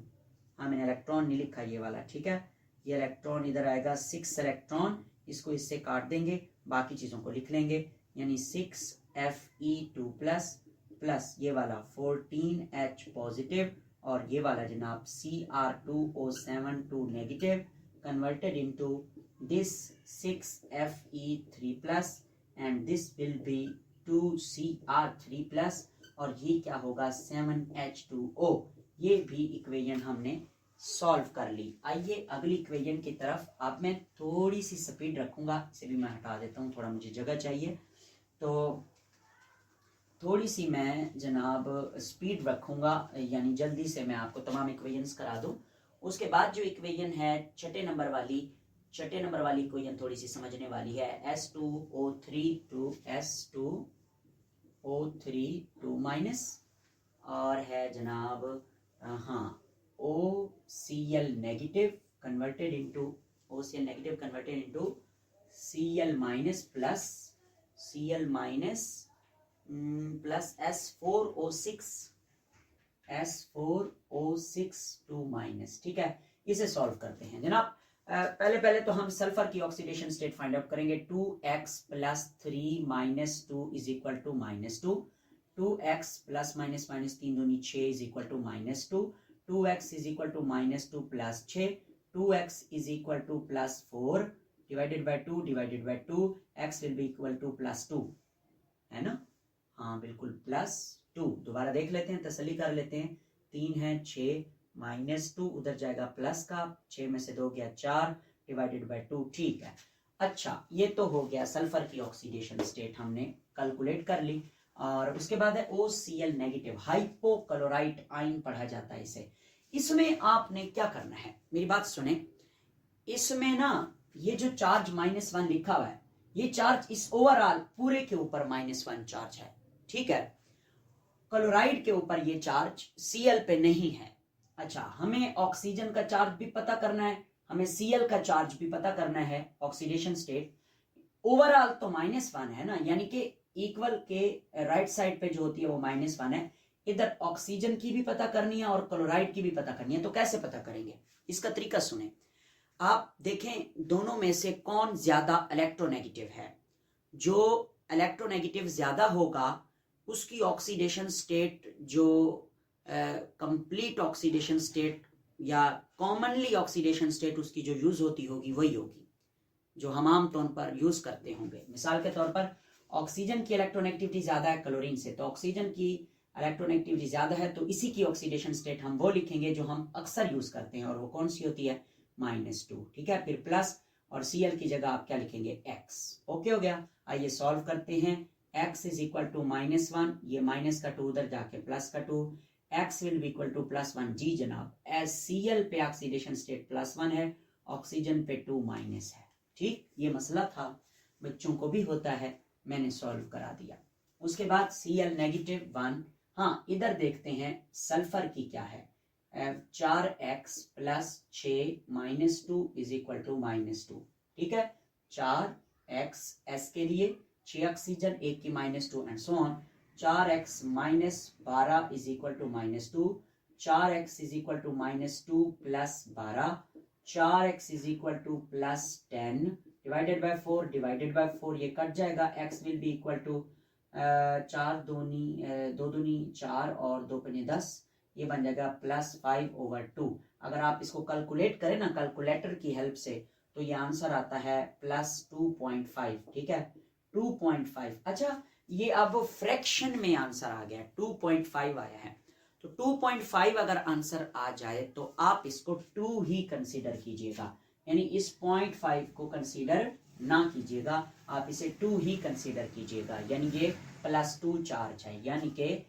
हाँ मैंने इलेक्ट्रॉन नहीं लिखा ये वाला, ठीक है। ये इलेक्ट्रॉन इधर आएगा 6 इलेक्ट्रॉन, इसको इससे काट देंगे, बाकी चीजों को लिख लेंगे, यानी 6Fe2 प्लस प्लस ये वाला 14H पॉजिटिव और ये वाला जनाब Cr2O7 2 negative converted into this 6Fe3 plus and this will be 2Cr3 plus और ये क्या होगा 7H2O। ये भी इक्वेशन हमने सॉल्व कर ली। आइए अगली इक्वेशन की तरफ। अब मैं थोड़ी सी स्पीड रखूंगा, इसे भी मैं हटा देता हूँ, थोड़ा मुझे जगह चाहिए, तो थोड़ी सी मैं जनाब स्पीड रखूंगा, यानी जल्दी से मैं आपको तमाम इक्वेशंस करा दूं। उसके बाद जो इक्वेशन है छठे नंबर वाली इक्वेशन थोड़ी सी समझने वाली है। S2O3 to S2O3 2 माइनस और है जनाब हाँ OCl negative converted into Cl minus plus S4O6 2 minus, ठीक है। इसे सॉल्व करते हैं जनाब। पहले तो हम सल्फर की ऑक्सीडेशन स्टेट फाइंड आउट करेंगे। 2x plus 3 minus 2 is equal to -2, 2x plus minus 3 दूनी 6 is equal to -2, 2x is equal to -2 plus 6, 2x is equal to +4 divided by 2 x will be equal to +2, है ना, हाँ बिल्कुल +2। दोबारा देख लेते हैं, तसल्ली कर लेते हैं। 3 है 6 -2 उधर जाएगा प्लस का, 6 में से 2 गया 4 डिवाइडेड बाय 2, ठीक है। अच्छा ये तो हो गया सल्फर की ऑक्सीडेशन स्टेट हमने कैलकुलेट कर ली। और उसके बाद है OCl नेगेटिव, हाइपोक्लोराइट आयन पढ़ा जाता है इसे। इसमें आपने क्या करना है, मेरी बात सुने, इसमें ना ये जो चार्ज -1 लिखा हुआ है, ये चार्ज इस ओवरऑल पूरे के ऊपर -1 चार्ज है, ठीक है। क्लोराइड के ऊपर ये चार्ज Cl पे नहीं है। अच्छा हमें ऑक्सीजन का चार्ज भी पता करना है, हमें Cl का चार्ज भी पता करना है। ऑक्सीडेशन स्टेट ओवरऑल तो -1 है ना, यानी कि इक्वल के राइट साइड पे जो होती है वो -1 है। इधर ऑक्सीजन की भी पता करनी है और क्लोराइड की भी पता करनी है। तो कैसे पता करेंगे, इसका तरीका सुने। आप देखें दोनों में से कौन ज्यादा इलेक्ट्रोनेगेटिव है। जो इलेक्ट्रोनेगेटिव ज्यादा होगा उसकी ऑक्सीडेशन स्टेट, जो कंप्लीट ऑक्सीडेशन स्टेट या कॉमनली ऑक्सीडेशन स्टेट उसकी जो यूज होती होगी वही होगी जो हम आम तौर पर यूज करते होंगे। मिसाल के तौर पर ऑक्सीजन की इलेक्ट्रोनेगेटिविटी ज्यादा है क्लोरीन से, तो ऑक्सीजन की इलेक्ट्रोनेगेटिविटी ज्यादा है तो इसी की ऑक्सीडेशन स्टेट हम वो लिखेंगे जो हम अक्सर यूज करते हैं, और वो कौन सी होती है -2, ठीक है। फिर प्लस और Cl की जगह आप क्या लिखेंगे x। ओके हो गया। आइए सॉल्व करते हैं। x इज इक्वल टू -1, ये माइनस का 2 उधर जाके प्लस का 2, x will be equal to +1। जी जनाब, एज Cl पे ऑक्सीडेशन स्टेट +1 है, ऑक्सीजन पे 2 माइनस है, ठीक। ये मसला था, बच्चों को भी होता है, मैंने सॉल्व करा दिया। उसके बाद Cl नेगेटिव 1। हाँ इधर देखते हैं सल्फर की क्या है। 4x plus 6 -2 is equal to -2, ठीक है। 4x s के लिए 6 ऑक्सीजन 1 की -2 and so on. 4x -12 is equal to -2, 4x is equal to -2 plus 12, 4x is equal to +10 divided by 4 ये कट जाएगा। x will be equal to 4 दूनी 4 और 2 पंजे 10, ये बन जाएगा +5/2। अगर आप इसको कैलकुलेट करें ना कैलकुलेटर की हेल्प से तो ये आंसर आता है +2.5, ठीक है 2.5। अच्छा ये अब फ्रैक्शन में आंसर आ गया, 2.5 आया है। तो 2.5 अगर आंसर आ जाए तो आप इसको 2 ही कंसीडर कीजिएगा, यानी इस 0.5 को कंसीडर ना कीजिएगा, आप इसे 2 ही कंसीडर कीजिएगा, यानी ये +2 चार्ज है। यानी कि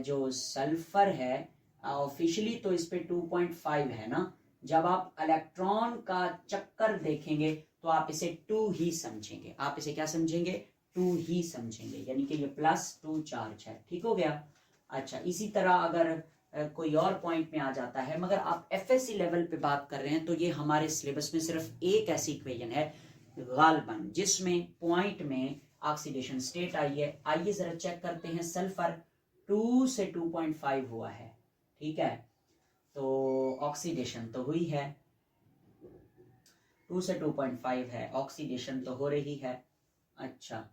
जो सल्फर है ऑफिशियली तो इस पे 2.5 है ना, जब आप इलेक्ट्रॉन का चक्कर देखेंगे तो आप इसे 2 ही समझेंगे। आप इसे क्या समझेंगे, 2 ही समझेंगे, यानी कि ये +2 चार्ज है, ठीक हो गया। अच्छा इसी तरह अगर कोई और पॉइंट में आ जाता है, मगर आप एफएससी लेवल पे बात कर रहे हैं तो ये हमारे सिलेबस में सिर्फ एक ऐसी इक्वेशन है गालबन जिसमें पॉइंट में ऑक्सीडेशन स्टेट आई है। आइए जरा चेक करते हैं। सल्फर 2 से 2.5 हुआ है, ठीक है, तो ऑक्सीडेशन तो हुई है, 2 से 2.5 है, ऑक्सीडेशन तो हो रही है। अच्छा,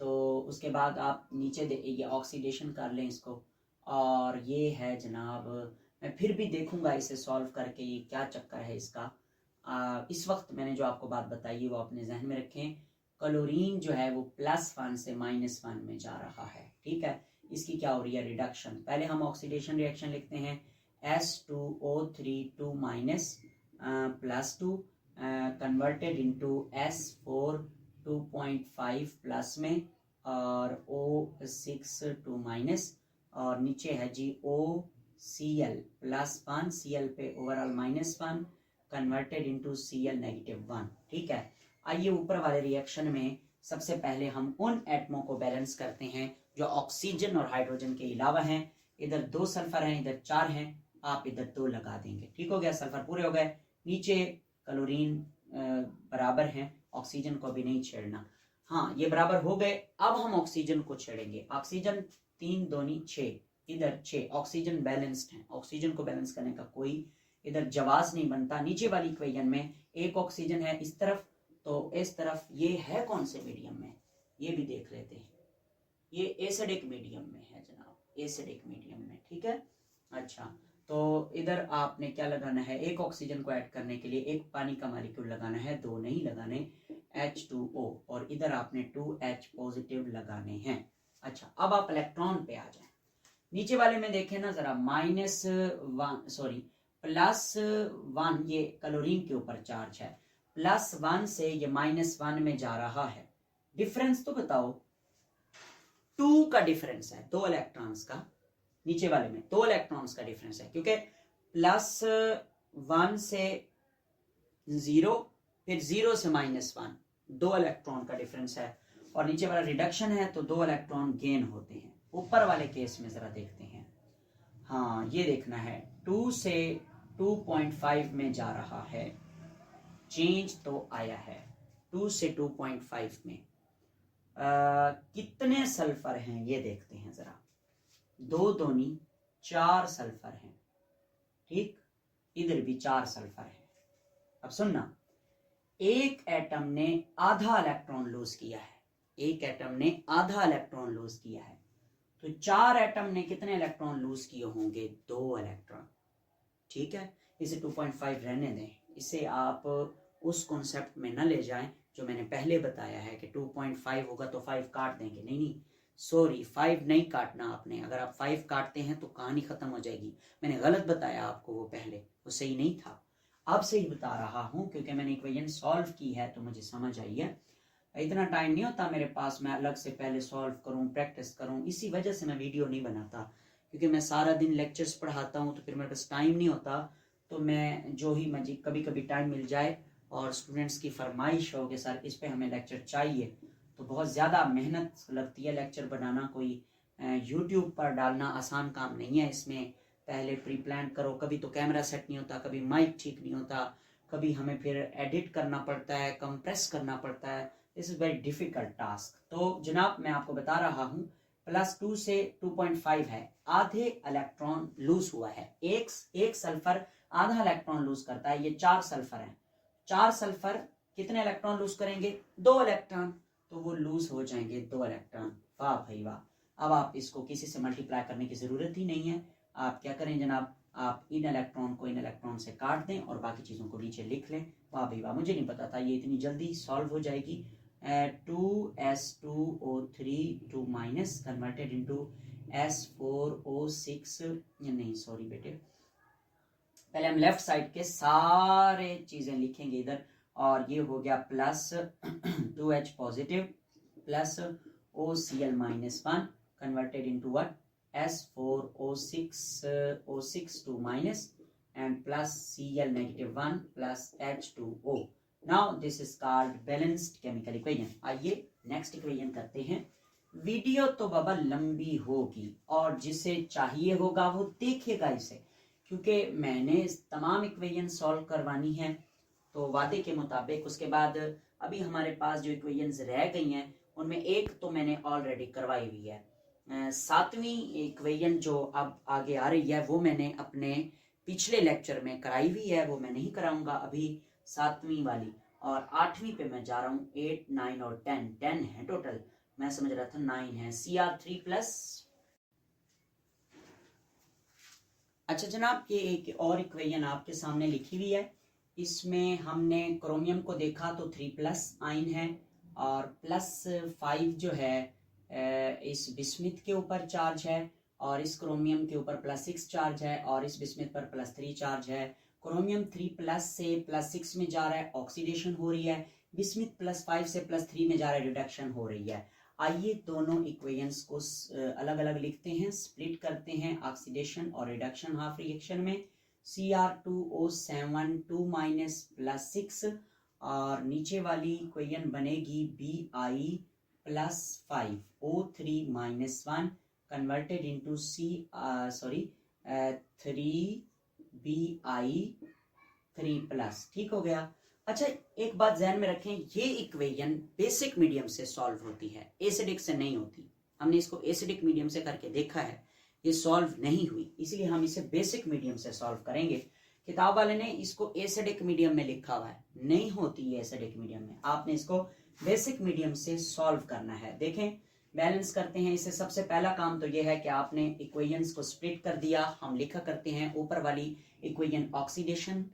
तो उसके बाद आप नीचे ये ऑक्सीडेशन कर लें इसको, और ये है जनाब, मैं फिर भी देखूंगा इसे सॉल्व करके ये क्या चक्कर है इसका। इस वक्त मैंने जो आपको बात बताई है वो अपने जहन में रखें। क्लोरीन जो है वो +1 से -1 में जा रहा है, ठीक है। इसकी क्या हो रही है, रिडक्शन। पहले हम ऑक्सीडेशन रिएक्शन लिखते हैं, S2O3 2 +2 converted into S4 2.5 plus में, और O6 2 और नीचे है जी OCl +1, Cl पे ओवरऑल -1 कन्वर्टेड इनटू Cl -1, ठीक है। आइए ऊपर वाले रिएक्शन में सबसे पहले हम उन एटमों को बैलेंस करते हैं जो ऑक्सीजन और हाइड्रोजन के अलावा हैं। इधर 2 सल्फर हैं, इधर 4 हैं, आप इधर 2 लगा देंगे, ठीक हो गया। सल्फर पूरे हो गए। नीचे क्लोरीन बराबर हैं, ऑक्सीजन को भी नहीं छेड़ना। हाँ, ये बराबर हो गए। अब हम ऑक्सीजन को छेड़ेंगे। ऑक्सीजन 3 दूनी 6, इधर 6, ऑक्सीजन बैलेंस्ड है, ऑक्सीजन को बैलेंस करने का कोई इधर जवाब नहीं बनता। नीचे वाली इक्वेशन में एक ऑक्सीजन है इस तरफ, तो इस तरफ ये है कौन से मीडियम में, ये भी देख लेते हैं। ये एसिडिक मीडियम में है जनाब, एसिडिक मीडियम में, ठीक है। अच्छा, तो इधर आपने क्या लगाना है, एक ऑक्सीजन को ऐड करने के लिए एक पानी का मॉलिक्यूल लगाना है, 2 नहीं लगाने, H2O, और इधर आपने 2H पॉजिटिव लगाने हैं। अच्छा, अब आप इलेक्ट्रॉन पे आ जाएं। नीचे वाले में देखें ना जरा, +1 ये क्लोरीन के ऊपर चार्ज है, +1 से ये -1 में जा रहा है। डिफरेंस तो बताओ, 2 का डिफरेंस है, 2 इलेक्ट्रॉन्स का। नीचे वाले में 2 इलेक्ट्रॉन्स का डिफरेंस है, क्योंकि +1 से 0, फिर 0 से -1, 2 इलेक्ट्रॉन का डिफरेंस है। और नीचे वाला रिडक्शन है तो 2 इलेक्ट्रॉन गेन होते हैं। ऊपर वाले केस में जरा देखते हैं। हाँ, ये देखना है, 2 से 2.5 में जा रहा है, चेंज तो आया है 2 से 2.5 में। कितने सल्फर हैं ये देखते हैं जरा, 2 दूनी 4 सल्फर हैं, ठीक, इधर भी 4 सल्फर हैं। अब सुनना, एक एटम ने आधा इलेक्ट्रॉन लूज किया है, एक एटम ने आधा इलेक्ट्रॉन लूज किया है, तो 4 एटम ने कितने इलेक्ट्रॉन लूज किए होंगे, 2 इलेक्ट्रॉन, ठीक है। इसे 2.5 रहने दें, इसे आप उस कॉन्सेप्ट में न ले जाएं जो मैंने पहले बताया है कि 2.5 होगा तो 5 काट देंगे। नहीं, सॉरी, 5 नहीं काटना आपने। अगर आप 5 काटते हैं तो कहानी खत्म हो जाएगी। मैंने गलत बताया आपको, वो पहले वो सही नहीं था, अब सही बता रहा हूं, क्योंकि मैंने इक्वेशन सॉल्व की है तो मुझे समझ आई है। इतना टाइम नहीं होता मेरे पास, मैं अलग से पहले सॉल्व करूं, प्रैक्टिस करूं, इसी वजह से मैं वीडियो नहीं बनाता, क्योंकि मैं सारा दिन लेक्चर्स पढ़ाता हूं तो फिर मेरे पास टाइम नहीं होता। तो मैं जो ही मुझे कभी कभी टाइम मिल जाए और स्टूडेंट्स की फरमाइश हो कि सर इस पे हमें लेक्चर चाहिए, तो बहुत ज़्यादा मेहनत लगती है लेक्चर बनाना। कोई यूट्यूब पर डालना आसान काम नहीं है, इसमें पहले प्री प्लान करो, कभी तो कैमरा सेट नहीं होता, कभी माइक ठीक नहीं होता, कभी हमें फिर एडिट करना पड़ता है, कंप्रेस करना पड़ता है। This is very difficult task. तो जनाब मैं आपको बता रहा हूँ, +2 से 2.5 है, आधे इलेक्ट्रॉन लूज हुआ है। एक सल्फर आधा इलेक्ट्रॉन लूज करता है, ये 4 सल्फर हैं, 4 सल्फर कितने इलेक्ट्रॉन लूज करेंगे, 2 इलेक्ट्रॉन, तो वो लूज हो जाएंगे 2 इलेक्ट्रॉन। वाह भाई वाह। अब आप इसको किसी से मल्टीप्लाई करने की जरूरत ही नहीं है। आप क्या करें जनाब, आप इन इलेक्ट्रॉन को इन इलेक्ट्रॉन से काट दें और बाकी चीज़ों को नीचे लिख लें। वाह भाई वाह, मुझे नहीं पता था ये इतनी जल्दी सॉल्व हो जाएगी। 2s2o3 2 कन्वर्टेड इनटू S4o6, नहीं सॉरी बेटे, पहले हम लेफ्ट साइड के सारे चीजें लिखेंगे इधर, और ये हो गया +2H positive plus OCl -1 converted into what, S4o6 2 and plus Cl -1 plus H2O। Now this is called balanced chemical equation। आइए नेक्स्ट इक्वेशन करते हैं। वीडियो तो बाबा लंबी होगी और जिसे चाहिए होगा वो देखेगा इसे, क्योंकि मैंने तमाम इक्वेशन सॉल्व करवानी है तो वादे के मुताबिक। उसके बाद अभी हमारे पास जो इक्वेशंस रह गई हैं उनमें एक तो मैंने ऑलरेडी करवाई हुई है। सातवीं इक्वेशन जो अब आगे आ रही है वो मैंने अपने पिछले लेक्चर में कराई हुई है, वो मैं नहीं कराऊंगा अभी सातवीं वाली। और आठवीं पे मैं जा रहा हूँ। 8, 9 और 10 है टोटल, मैं समझ रहा था 9 है। CR3+। अच्छा जनाब, ये एक और इक्वेशन आपके सामने लिखी हुई है। इसमें हमने क्रोमियम को देखा तो 3+ आइन है और +5 जो है इस बिस्मिथ के ऊपर चार्ज है और इस क्रोमियम के ऊपर +6 चार्ज है और इस बिस्मिथ पर +3 चार्ज है। क्रोमियम 3+ से +6 में जा रहा है, ऑक्सीडेशन हो रही है। बिस्मिथ +5 से +3 में जा रहा है, रिडक्शन हो रही है। आइए दोनों इक्वेशंस को अलग अलग लिखते हैं, स्प्लिट करते हैं ऑक्सीडेशन और रिडक्शन हाफ रिएक्शन में। Cr2O7 2 +6 और नीचे वाली इक्वेशन बनेगी Bi+5 O3 -1 converted into 3Bi3+। ठीक हो गया। अच्छा एक बात ध्यान में रखें, ये इक्वेशन बेसिक मीडियम से सॉल्व होती है, एसिडिक से नहीं होती। हमने इसको एसिडिक मीडियम से करके देखा है, ये सॉल्व नहीं हुई, इसलिए हम इसे बेसिक मीडियम से सॉल्व करेंगे। किताब वाले ने इसको एसिडिक मीडियम में लिखा हुआ है, नहीं होती है एसिडिक मीडियम में। आपने इसको बेसिक मीडियम से सॉल्व करना है। देखें बैलेंस करते हैं इसे। सबसे पहला काम तो यह है कि आपने इक्वेशंस को स्प्लिट कर दिया। हम लिखा करते हैं ऊपर वाली इक्वेशन ऑक्सीडेशन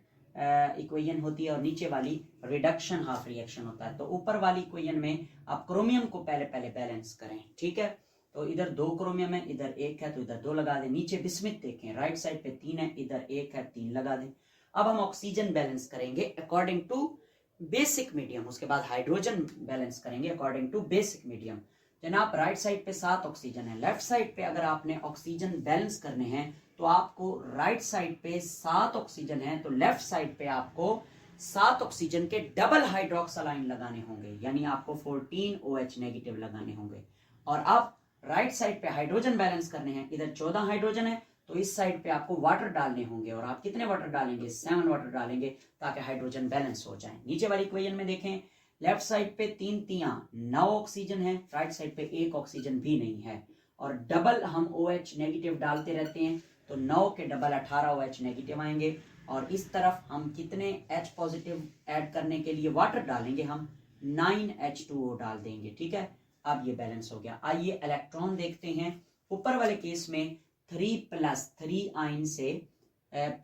इक्वेशन होती है और नीचे वाली रिडक्शन हाफ रिएक्शन होता है। तो ऊपर वाली इक्वेशन में आप क्रोमियम को पहले बैलेंस करें, ठीक है। तो इधर 2 क्रोमियम है, इधर 1 है तो इधर 2 लगा दें। नीचे बिस्मिथ देखें, राइट साइड पे 3 है, इधर 1 है, 3 लगा दें। अब हम ऑक्सीजन बैलेंस करेंगे अकॉर्डिंग टू बेसिक मीडियम, उसके बाद हाइड्रोजन बैलेंस करेंगे अकॉर्डिंग टू बेसिक मीडियम। जनाब राइट साइड पे 7 ऑक्सीजन है, लेफ्ट साइड पे अगर आपने ऑक्सीजन बैलेंस करने हैं तो आपको राइट साइड पे 7 ऑक्सीजन है तो लेफ्ट साइड पे आपको 7 ऑक्सीजन के डबल हाइड्रोक्साइड आयन लगाने होंगे, यानी आपको 14 OH नेगेटिव लगाने होंगे। और अब राइट साइड पे हाइड्रोजन बैलेंस करने हैं, इधर 14 हाइड्रोजन है तो इस साइड पे आपको वाटर डालने होंगे। और आप कितने वाटर डालेंगे? 7 वाटर डालेंगे ताकि हाइड्रोजन बैलेंस हो जाए। नीचे वाली इक्वेशन में देखें, लेफ्ट साइड पे 3 तियां 9 ऑक्सीजन है, राइट साइड पे 1 ऑक्सीजन भी नहीं है। और डबल हम OH नेगेटिव डालते रहते हैं तो 9 के डबल 18 OH नेगेटिव आएंगे। और इस तरफ हम कितने H पॉजिटिव ऐड करने के लिए वाटर डालेंगे? हम 9H2O डाल देंगे, ठीक है। अब ये बैलेंस हो गया। आइए इलेक्ट्रॉन देखते हैं। ऊपर वाले केस में 3+3 आयन से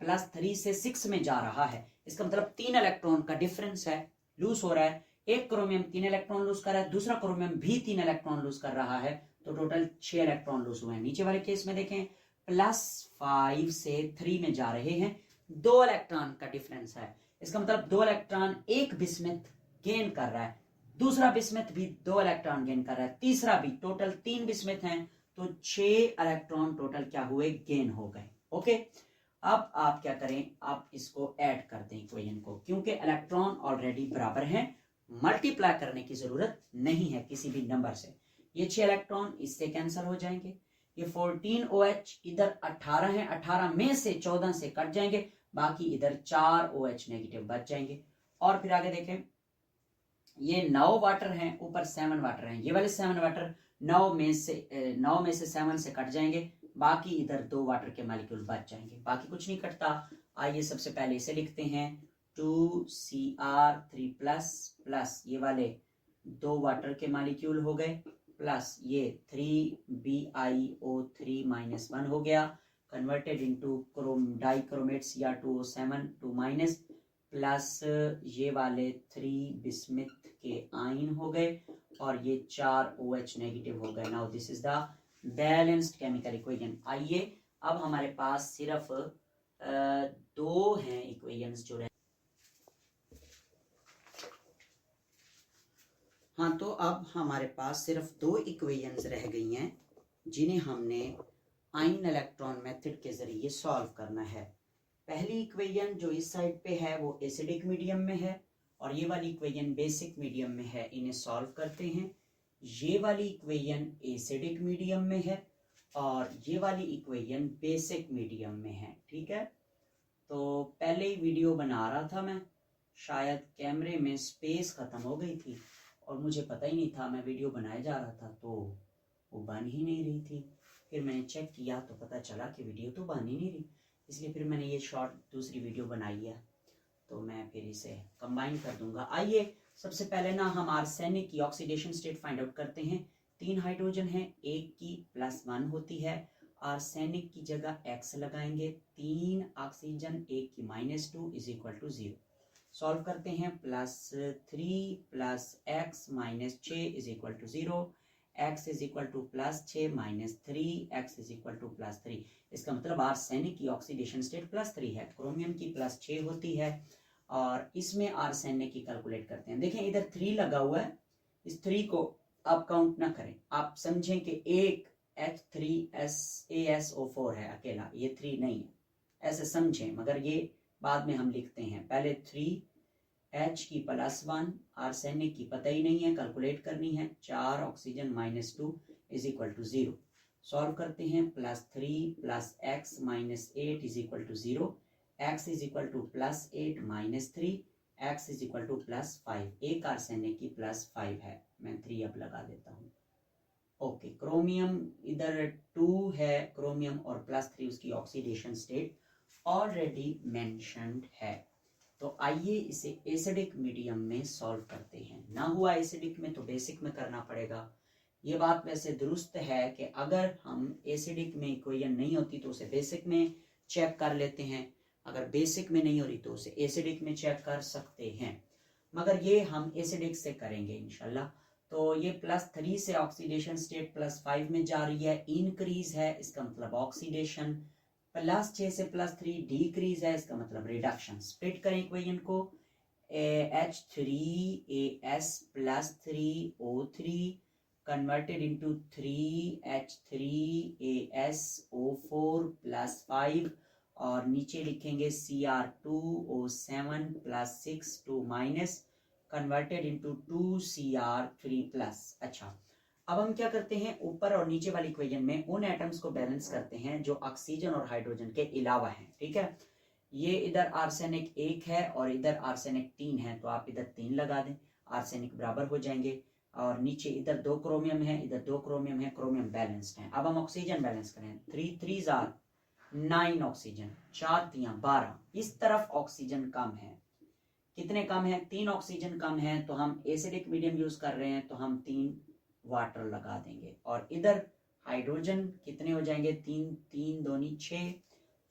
+3 से 6 में जा रहा है, इसका मतलब 3 इलेक्ट्रॉन का डिफरेंस है, लूज हो रहा है। एक क्रोमियम 3 इलेक्ट्रॉन लूज कर रहा है, दूसरा क्रोमियम भी 3 इलेक्ट्रॉन लूज कर रहा है, तो टोटल 6 इलेक्ट्रॉन लूज हुए हैं। नीचे वाले केस में देखें, +5 से 3 में जा रहे हैं, 2 इलेक्ट्रॉन का डिफरेंस है, इसका मतलब 2 इलेक्ट्रॉन एक बिस्मिथ गेन कर रहा है, दूसरा बिस्मिथ भी 2 इलेक्ट्रॉन गेन कर रहा है, तीसरा भी। टोटल 3 बिस्मिथ हैं तो 6 इलेक्ट्रॉन टोटल क्या हुए? गेन हो गए। ओके, अब आप क्या करें? आप इसको ऐड कर दें इक्वेशन को, क्योंकि इलेक्ट्रॉन ऑलरेडी बराबर हैं, मल्टीप्लाई करने की जरूरत नहीं है किसी भी नंबर से। ये 6 इलेक्ट्रॉन इससे कैंसिल हो जाएंगे। ये 14 OH इधर 18 है, 18 में से 14 से कट जाएंगे, बाकी इधर 4 OH नेगेटिव बच जाएंगे। और फिर आगे देखें, ये 9 वाटर हैं, ऊपर 7 वाटर हैं। ये वाले 7 वाटर 9 में से 7 से कट जाएंगे, बाकी इधर 2 वाटर के मॉलिक्यूल बच जाएंगे, बाकी कुछ नहीं कटता। आइए सबसे पहले इसे लिखते हैं, 2Cr3+ ये वाले 2 वाटर के मॉलिक्यूल हो गए, प्लस ये 3BiO3 -1 हो गया, converted into dichromate Cr2O7 2- plus ये वाले 3 बिस्मिथ के आयन हो गए और ये 4 OH नेगेटिव हो गए। Now this is the balanced chemical equation. आइए अब हमारे पास सिर्फ 2 हैं इक्वेशंस जो हाँ, तो अब हमारे पास सिर्फ 2 इक्वेशंस रह गई हैं जिन्हें हमने आयन इलेक्ट्रॉन मेथड के जरिए सॉल्व करना है। पहली इक्वेशन जो इस साइड पे है वो एसिडिक मीडियम में है और ये वाली इक्वेशन बेसिक मीडियम में है। इन्हें सॉल्व करते हैं। ये वाली इक्वेशन एसिडिक मीडियम में है और ये वाली इक्वेशन बेसिक मीडियम में है। ठीक है, तो पहले ही वीडियो बना रहा था मैं, शायद कैमरे में स्पेस ख़त्म हो गई थी और मुझे पता ही नहीं था, मैं वीडियो बनाए जा रहा था तो वो बन ही नहीं रही थी। फिर मैंने चेक किया तो पता चला कि वीडियो तो बन ही नहीं रही, इसलिए फिर मैंने ये शॉर्ट दूसरी वीडियो बनाई है, तो मैं फिर इसे कंबाइन कर दूंगा। आइए सबसे पहले ना हम आर्सेनिक की ऑक्सीडेशन स्टेट फाइंड आउट करते हैं। 3 हाइड्रोजन है, एक की +1 होती है, आर्सेनिक की जगह X लगाएंगे, 3 ऑक्सीजन एक की -2 इज इक्वल टू 0। सॉल्व करते हैं, +3 + x -6 is equal to 0, x is equal to +6 - 3, x is equal to +3। इसका मतलब आर्सेनिक की ऑक्सीडेशन स्टेट +3 है, क्रोमियम की +6 होती है और इसमें आर्सेनिक की कैलकुलेट करते हैं। देखें इधर 3 लगा हुआ है, इस 3 को आप काउंट ना करें, आप समझें कि एक H3SaSO4 है अकेला, ये 3 नहीं है, ऐसे समझें, मगर ये बाद में हम लिखते हैं। पहले 3H की +1, आर्सेनिक की पता ही नहीं है, कैलकुलेट करनी है, 4 oxygen -2 is equal to 0। Solve करते हैं, +3 + x -8 is equal to 0, x is equal to +8 - 3, x is equal to +5। एक आर्सेनिक की +5 है, मैं 3 अब लगा देता हूँ। ओके, क्रोमियम इधर 2 है, क्रोमियम और +3 उसकी ऑक्सीडेशन स्टेट ऑलरेडी मेंशन्ड है। तो आइए इसे एसिडिक मीडियम में सॉल्व करते हैं। ना हुआ एसिडिक में तो बेसिक में करना पड़ेगा। ये बात वैसे दुरुस्त है कि अगर हम एसिडिक में इक्वेशन नहीं होती तो उसे बेसिक में चेक कर लेते हैं, अगर बेसिक में नहीं हो रही तो उसे एसिडिक में चेक कर सकते हैं, मगर ये हम एसिडिक से करेंगे इंशाल्लाह। तो ये +3 से ऑक्सीडेशन स्टेट +5 में जा रही है, इंक्रीज है, इसका मतलब ऑक्सीडेशन, +6 से +3 डिक्रीज है, इसका मतलब रिडक्शन। स्प्लिट करें इक्वेशन को, H3AS +3O3 converted into 3H3ASO4 +5 और नीचे लिखेंगे Cr2O7 +6 कन्वर्टेड इनटू 2Cr3+। अच्छा, अब हम क्या करते हैं, ऊपर और नीचे वाली इक्वेशन में उन एटम्स को बैलेंस करते हैं जो ऑक्सीजन और हाइड्रोजन के अलावा हैं। ठीक है, ये इधर आर्सेनिक 1 है और इधर आर्सेनिक 3 है, तो आप इधर 3 लगा दें, आर्सेनिक बराबर हो जाएंगे। और नीचे इधर 2 क्रोमियम है, इधर 2 क्रोमियम है, क्रोमियम बैलेंस्ड है। अब हम ऑक्सीजन बैलेंस करें, 3 3 9 ऑक्सीजन, 4 3 12। इस तरफ ऑक्सीजन कम है, कितने कम है, 3 ऑक्सीजन कम है, तो हम एसिडिक मीडियम यूज कर रहे हैं तो हम 3 वाटर लगा देंगे। और इधर हाइड्रोजन कितने हो जाएंगे, 3 3 2 6,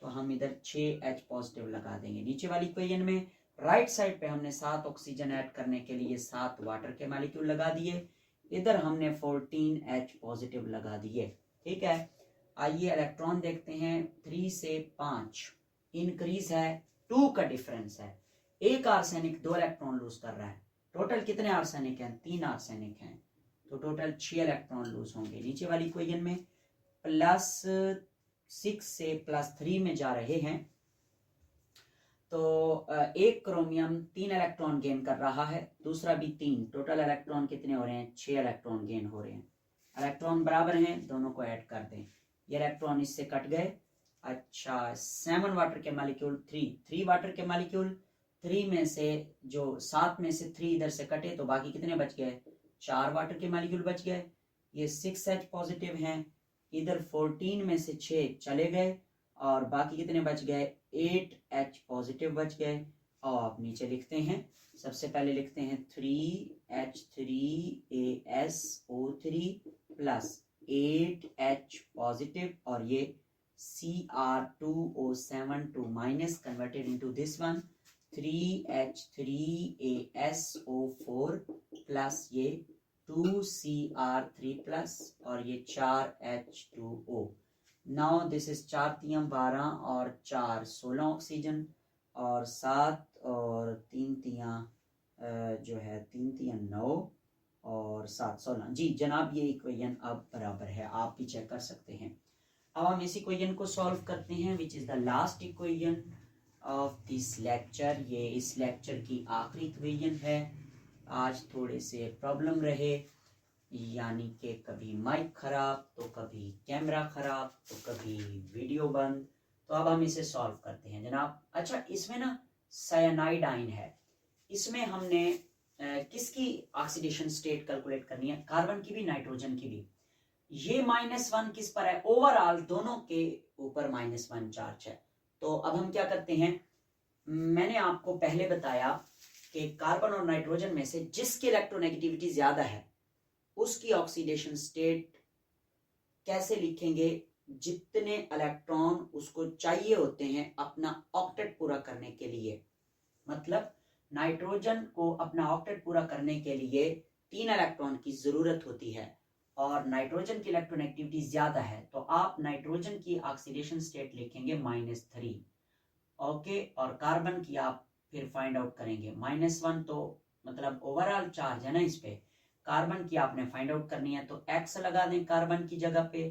तो हम इधर 6H पॉजिटिव लगा देंगे। नीचे वाली इक्वेशन में राइट साइड पे हमने 7 ऑक्सीजन ऐड करने के लिए 7 वाटर के मॉलिक्यूल लगा दिए, इधर हमने 14H पॉजिटिव लगा दिए। ठीक है, आइए इलेक्ट्रॉन देखते हैं, 3 से 5 इंक्रीज है, 2 का डिफरेंस है, एक आर्सेनिक 2 इलेक्ट्रॉन लूज कर रहा है। टोटल कितने आर्सेनिक हैं, 3 आर्सेनिक हैं, तो टोटल 6 इलेक्ट्रॉन लूज होंगे। नीचे वाली इक्वेशन में +6 से +3 में जा रहे हैं, तो एक क्रोमियम 3 इलेक्ट्रॉन गेन कर रहा है, दूसरा भी 3, टोटल इलेक्ट्रॉन कितने हो रहे हैं, 6 इलेक्ट्रॉन गेन हो रहे हैं। इलेक्ट्रॉन बराबर हैं, दोनों को ऐड कर दें, ये इलेक्ट्रॉन इससे कट गए। अच्छा, 7 वाटर के मॉलिक्यूल, 3 वाटर के मॉलिक्यूल, 3 में से जो 7 में से 3 इधर से कटे तो बाकी कितने बच गए, 4 वाटर के मॉलिक्यूल बच गए। ये 6H पॉजिटिव हैं, इधर 14 में से 6 चले गए और बाकी कितने बच गए, 8H पॉजिटिव बच गए। और आप नीचे लिखते हैं, सबसे पहले लिखते हैं 3H3ASO3 + 8H पॉजिटिव और ये Cr2O7 2- converted into this one 3H3ASO4 plus ये 2Cr3+ और ये 4H2O। नाउ दिस इज 4 3 12 और 4 16 ऑक्सीजन और 7 और 3 3 जो है 3 3 9 और 7 16। जी जनाब, ये इक्वेशन अब बराबर है, आप भी चेक कर सकते हैं। अब हम इस इक्वेशन को सॉल्व करते हैं, which is the last equation of this lecture. ये इस लेक्चर की आखिरी इक्वेशन है। आज थोड़े से प्रॉब्लम रहे, यानी कि कभी माइक खराब, तो कभी कैमरा खराब, तो कभी वीडियो बंद। तो अब हम इसे सॉल्व करते हैं जनाब। अच्छा, इसमें ना साइनाइड आयन है, इसमें हमने किसकी ऑक्सीडेशन स्टेट कैलकुलेट करनी है? कार्बन की भी, नाइट्रोजन की भी। ये -1 किस पर है? ओवरऑल दोनों के ऊपर -1 चार्ज है। तो अब हम क्या करते हैं, मैंने आपको पहले बताया कि कार्बन और नाइट्रोजन में से जिसकी इलेक्ट्रोनेगेटिविटी ज्यादा है उसकी ऑक्सीडेशन स्टेट कैसे लिखेंगे? जितने इलेक्ट्रॉन उसको चाहिए होते हैं अपना ऑक्टेट पूरा करने के लिए, मतलब नाइट्रोजन को अपना ऑक्टेट पूरा करने के लिए 3 इलेक्ट्रॉन की जरूरत होती है और नाइट्रोजन की इलेक्ट्रोनेगेटिविटी ज्यादा है, तो आप नाइट्रोजन की ऑक्सीडेशन स्टेट लिखेंगे -3, ओके। और कार्बन की आप फिर फाइंड आउट करेंगे -1, तो मतलब ओवरऑल चार्ज है ना इस पे। कार्बन की आपने फाइंड आउट करनी है तो x लगा दें कार्बन की जगह पे,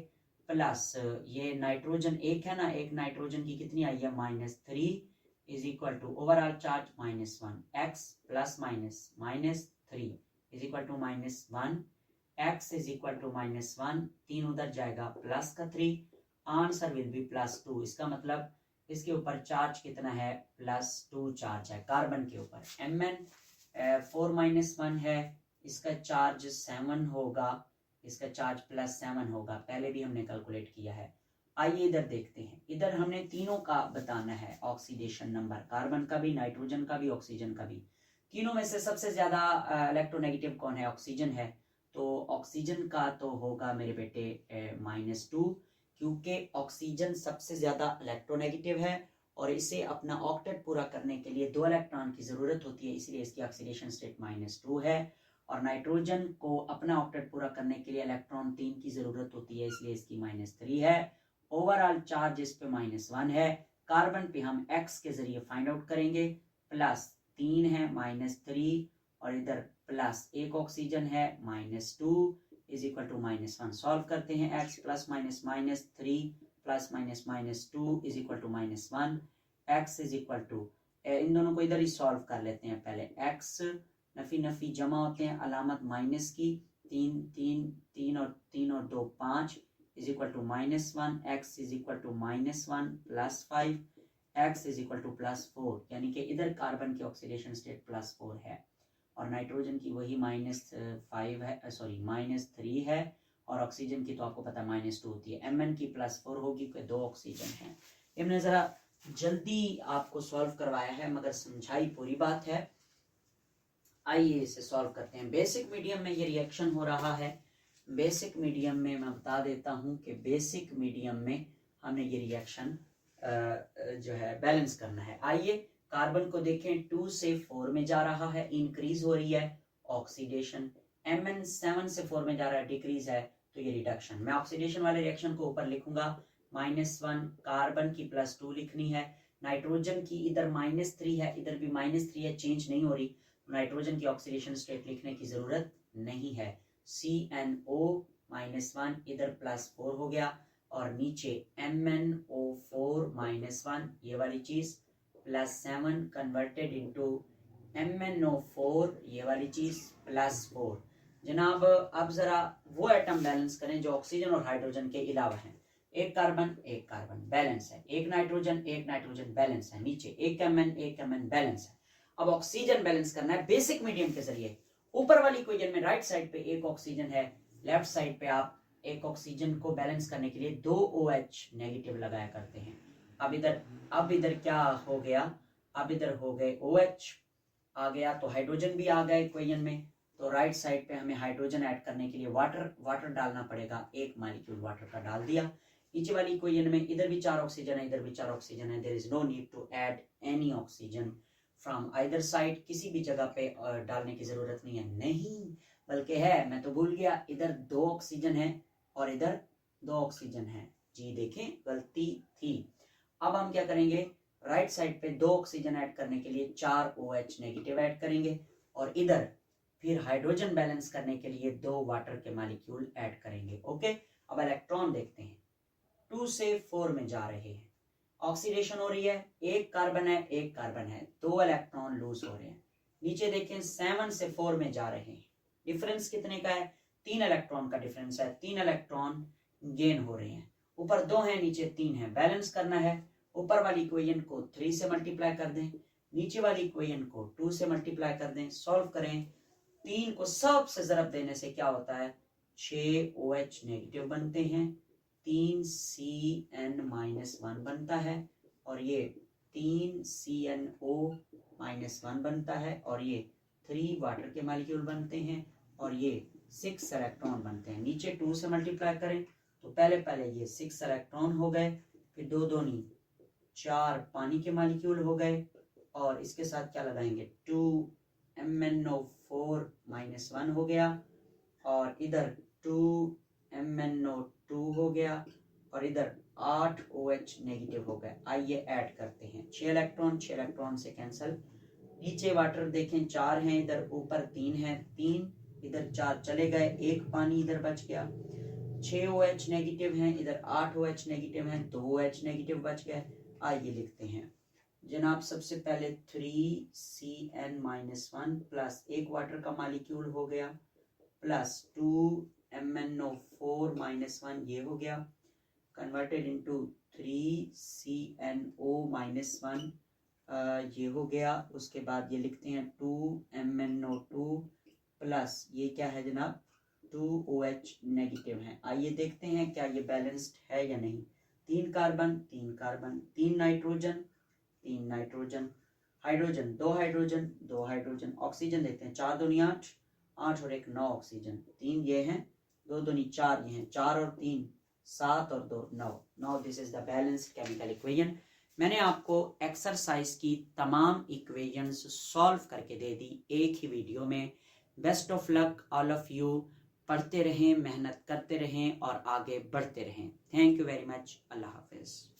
प्लस ये नाइट्रोजन एक है ना, एक नाइट्रोजन की कितनी आई है -3 is equal to overall charge -1, x plus -3 is equal to -1, x is equal to -1, 3 उधर जाएगा प्लस का 3, आंसर विल बी +2। इसका मतलब इसके ऊपर चार्ज कितना है? +2 चार्ज है कार्बन के ऊपर। Mn 4 - 1 है, इसका चार्ज 7 होगा, इसका चार्ज +7 होगा, पहले भी हमने कैलकुलेट किया है। आइए इधर देखते हैं, इधर हमने तीनों का बताना है ऑक्सीडेशन नंबर, कार्बन का भी, नाइट्रोजन का भी, ऑक्सीजन का भी। तीनों में से सबसे ज्यादा इलेक्ट्रोनेगेटिव कौन है? ऑक्सीजन है। तो ऑक्सीजन का तो होगा मेरे बेटे -2, क्योंकि ऑक्सीजन सबसे ज्यादा इलेक्ट्रोनेगेटिव है और इसे अपना ऑक्टेट पूरा करने के लिए 2 इलेक्ट्रॉन की जरूरत होती है, इसलिए इसकी ऑक्सीडेशन स्टेट -2 है। और नाइट्रोजन को अपना ऑक्टेट पूरा करने के लिए इलेक्ट्रॉन 3 की जरूरत होती है, इसलिए इसकी -3 है। ओवरऑल चार्ज इस पे -1 है। कार्बन पे हम x के जरिए फाइंड आउट करेंगे, +3 है -3, और इधर प्लस एक ऑक्सीजन है -2 इज इक्वल टू -1। सॉल्व करते हैं, x plus -3 plus -2 is equal to -1, x is equal to, इन दोनों को इधर ही सॉल्व कर लेते हैं पहले। x नफी नफी जमा होते हैं, अलामत माइनस की, 3 और 2 5 is equal to -1, x is equal to -1 +5, x is equal to +4, यानी कि इधर कार्बन की ऑक्सीडेशन स्टेट +4 है और नाइट्रोजन की वही -5 है, सॉरी -3 है, और ऑक्सीजन की तो आपको पता -2 होती है। Mn की +4 होगी क्योंकि 2 ऑक्सीजन है। हमने जरा जल्दी आपको सॉल्व करवाया है मगर समझाई पूरी बात है। आइए इसे सॉल्व करते हैं। बेसिक मीडियम में ये रिएक्शन हो रहा है। बेसिक मीडियम में मैं बता देता हूं कि बेसिक मीडियम में हमने ये रिएक्शन जो है बैलेंस करना है। आइए कार्बन को देखें, 2 से 4 में जा रहा है, इंक्रीज हो रही है ऑक्सीडेशन। Mn 7 से 4 में जा रहा है, डिक्रीज है, तो ये रिडक्शन। मैं ऑक्सीडेशन वाले रिएक्शन को ऊपर लिखूंगा, -1 कार्बन की +2 लिखनी है, नाइट्रोजन की इधर -3 है, इधर भी -3 है, चेंज नहीं हो रही, नाइट्रोजन की ऑक्सीडेशन स्टेट लिखने की जरूरत नहीं है। CnO -1 इधर +4 हो गया और नीचे MnO4 -1 ये वाली चीज +7 कन्वर्टेड इनटू MnO4 ये वाली चीज +4। जनाब अब जरा वो एटम बैलेंस करें जो ऑक्सीजन और हाइड्रोजन के अलावा हैं। एक कार्बन बैलेंस है, एक नाइट्रोजन बैलेंस है, नीचे एक Mn बैलेंस है। अब ऑक्सीजन बैलेंस करना है बेसिक मीडियम के जरिए। ऊपर वाली इक्वेशन में राइट साइड पे एक ऑक्सीजन है, लेफ्ट साइड पे आप एक ऑक्सीजन को बैलेंस करने के लिए 2 OH नेगेटिव लगाया करते हैं। अब इधर क्या हो गया, अब इधर हो गए OH आ गया, तो हाइड्रोजन भी आ गया इक्वेशन में, तो राइट साइड पे हमें हाइड्रोजन ऐड करने के लिए वाटर डालना पड़ेगा, एक मॉलिक्यूल वाटर का डाल दिया। नीचे वाली इक्वेशन में इधर भी 4 ऑक्सीजन है, इधर भी 4 ऑक्सीजन है, there is no need to add any oxygen from either side, किसी भी जगह पे डालने की जरूरत नहीं है, नहीं बल्कि है, मैं तो भूल गया, इधर 2 ऑक्सीजन है और इधर 2 ऑक्सीजन है, जी देखें गलती थी। अब हम क्या करेंगे, राइट साइड पे 2 ऑक्सीजन ऐड करने के लिए 4 OH नेगेटिव ऐड करेंगे और इधर फिर हाइड्रोजन बैलेंस करने के लिए 2 वाटर के मॉलिक्यूल ऐड करेंगे। ओके, अब इलेक्ट्रॉन देखते हैं, 2 से 4 में जा रहे हैं, ऑक्सीडेशन हो रही है, एक कार्बन है, 2 इलेक्ट्रॉन लूज हो रहे हैं। नीचे देखें 7 से 4 में जा रहे हैं, डिफरेंस कितने का है, 3 इलेक्ट्रॉन का डिफरेंस है, 3 इलेक्ट्रॉन गेन हो रहे हैं। ऊपर 2 हैं, नीचे 3 है, बैलेंस करना है। ऊपर वाली इक्वेशन को 3 से मल्टीप्लाई कर दें, नीचे वाली इक्वेशन को 2 से मल्टीप्लाई कर दें, सॉल्व करें। 3 को सबसे ज़रब देने से क्या होता है, 6 OH नेगेटिव बनते हैं, 3 CN-1 बनता है, और ये 3 CNO-1 बनता है, और ये 3 वाटर के मॉलिक्यूल बनते हैं, और ये 6 इलेक्ट्रॉन बनते हैं। नीचे 2 से मल्टीप्लाई करें तो पहले ये 6 इलेक्ट्रॉन हो गए, फिर 2 दूनी 4 पानी के मॉलिक्यूल हो गए, और इसके साथ क्या लगाएंगे, 2 MnO4-1 हो गया, और इधर 2 MnO2 हो गया, और इधर 8 OH नेगेटिव हो गए। आइए ऐड करते हैं, 6 इलेक्ट्रॉन से कैंसिल। नीचे वाटर देखें 4 हैं, इधर ऊपर 3 है, 3 इधर 4 चले गए, 1 पानी इधर बच गया। 6 OH नेगेटिव हैं, इधर 8 OH नेगेटिव हैं, 2 OH नेगेटिव बच गए। आइए लिखते हैं जनाब, सबसे पहले 3 CN-1 प्लस 1 वाटर का मॉलिक्यूल हो गया, प्लस 2 MnO4-1 ये हो गया, कन्वर्टेड इनटू 3 CNO-1 ये हो गया। उसके बाद ये लिखते हैं 2 MnO2 प्लस ये क्या है जनाब, 2 OH नेगेटिव है। आइए देखते हैं क्या ये बैलेंस्ड है या नहीं। 3 carbon 3 carbon, 3 nitrogen 3 nitrogen, hydrogen 2 hydrogen 2 hydrogen, oxygen देखते हैं 4 दूनी 8 8 और 1 9 ऑक्सीजन, 3 ये हैं, 2 दूनी 4 ये हैं, 4 और 3 7 और 2 9। Now this is the balanced chemical equation. मैंने आपको एक्सरसाइज की तमाम इक्वेशंस सॉल्व करके दे दी एक ही वीडियो में। Best of luck all of you. पढ़ते रहें, मेहनत करते रहें और आगे बढ़ते रहें। Thank you very much. Allah हाफिज़।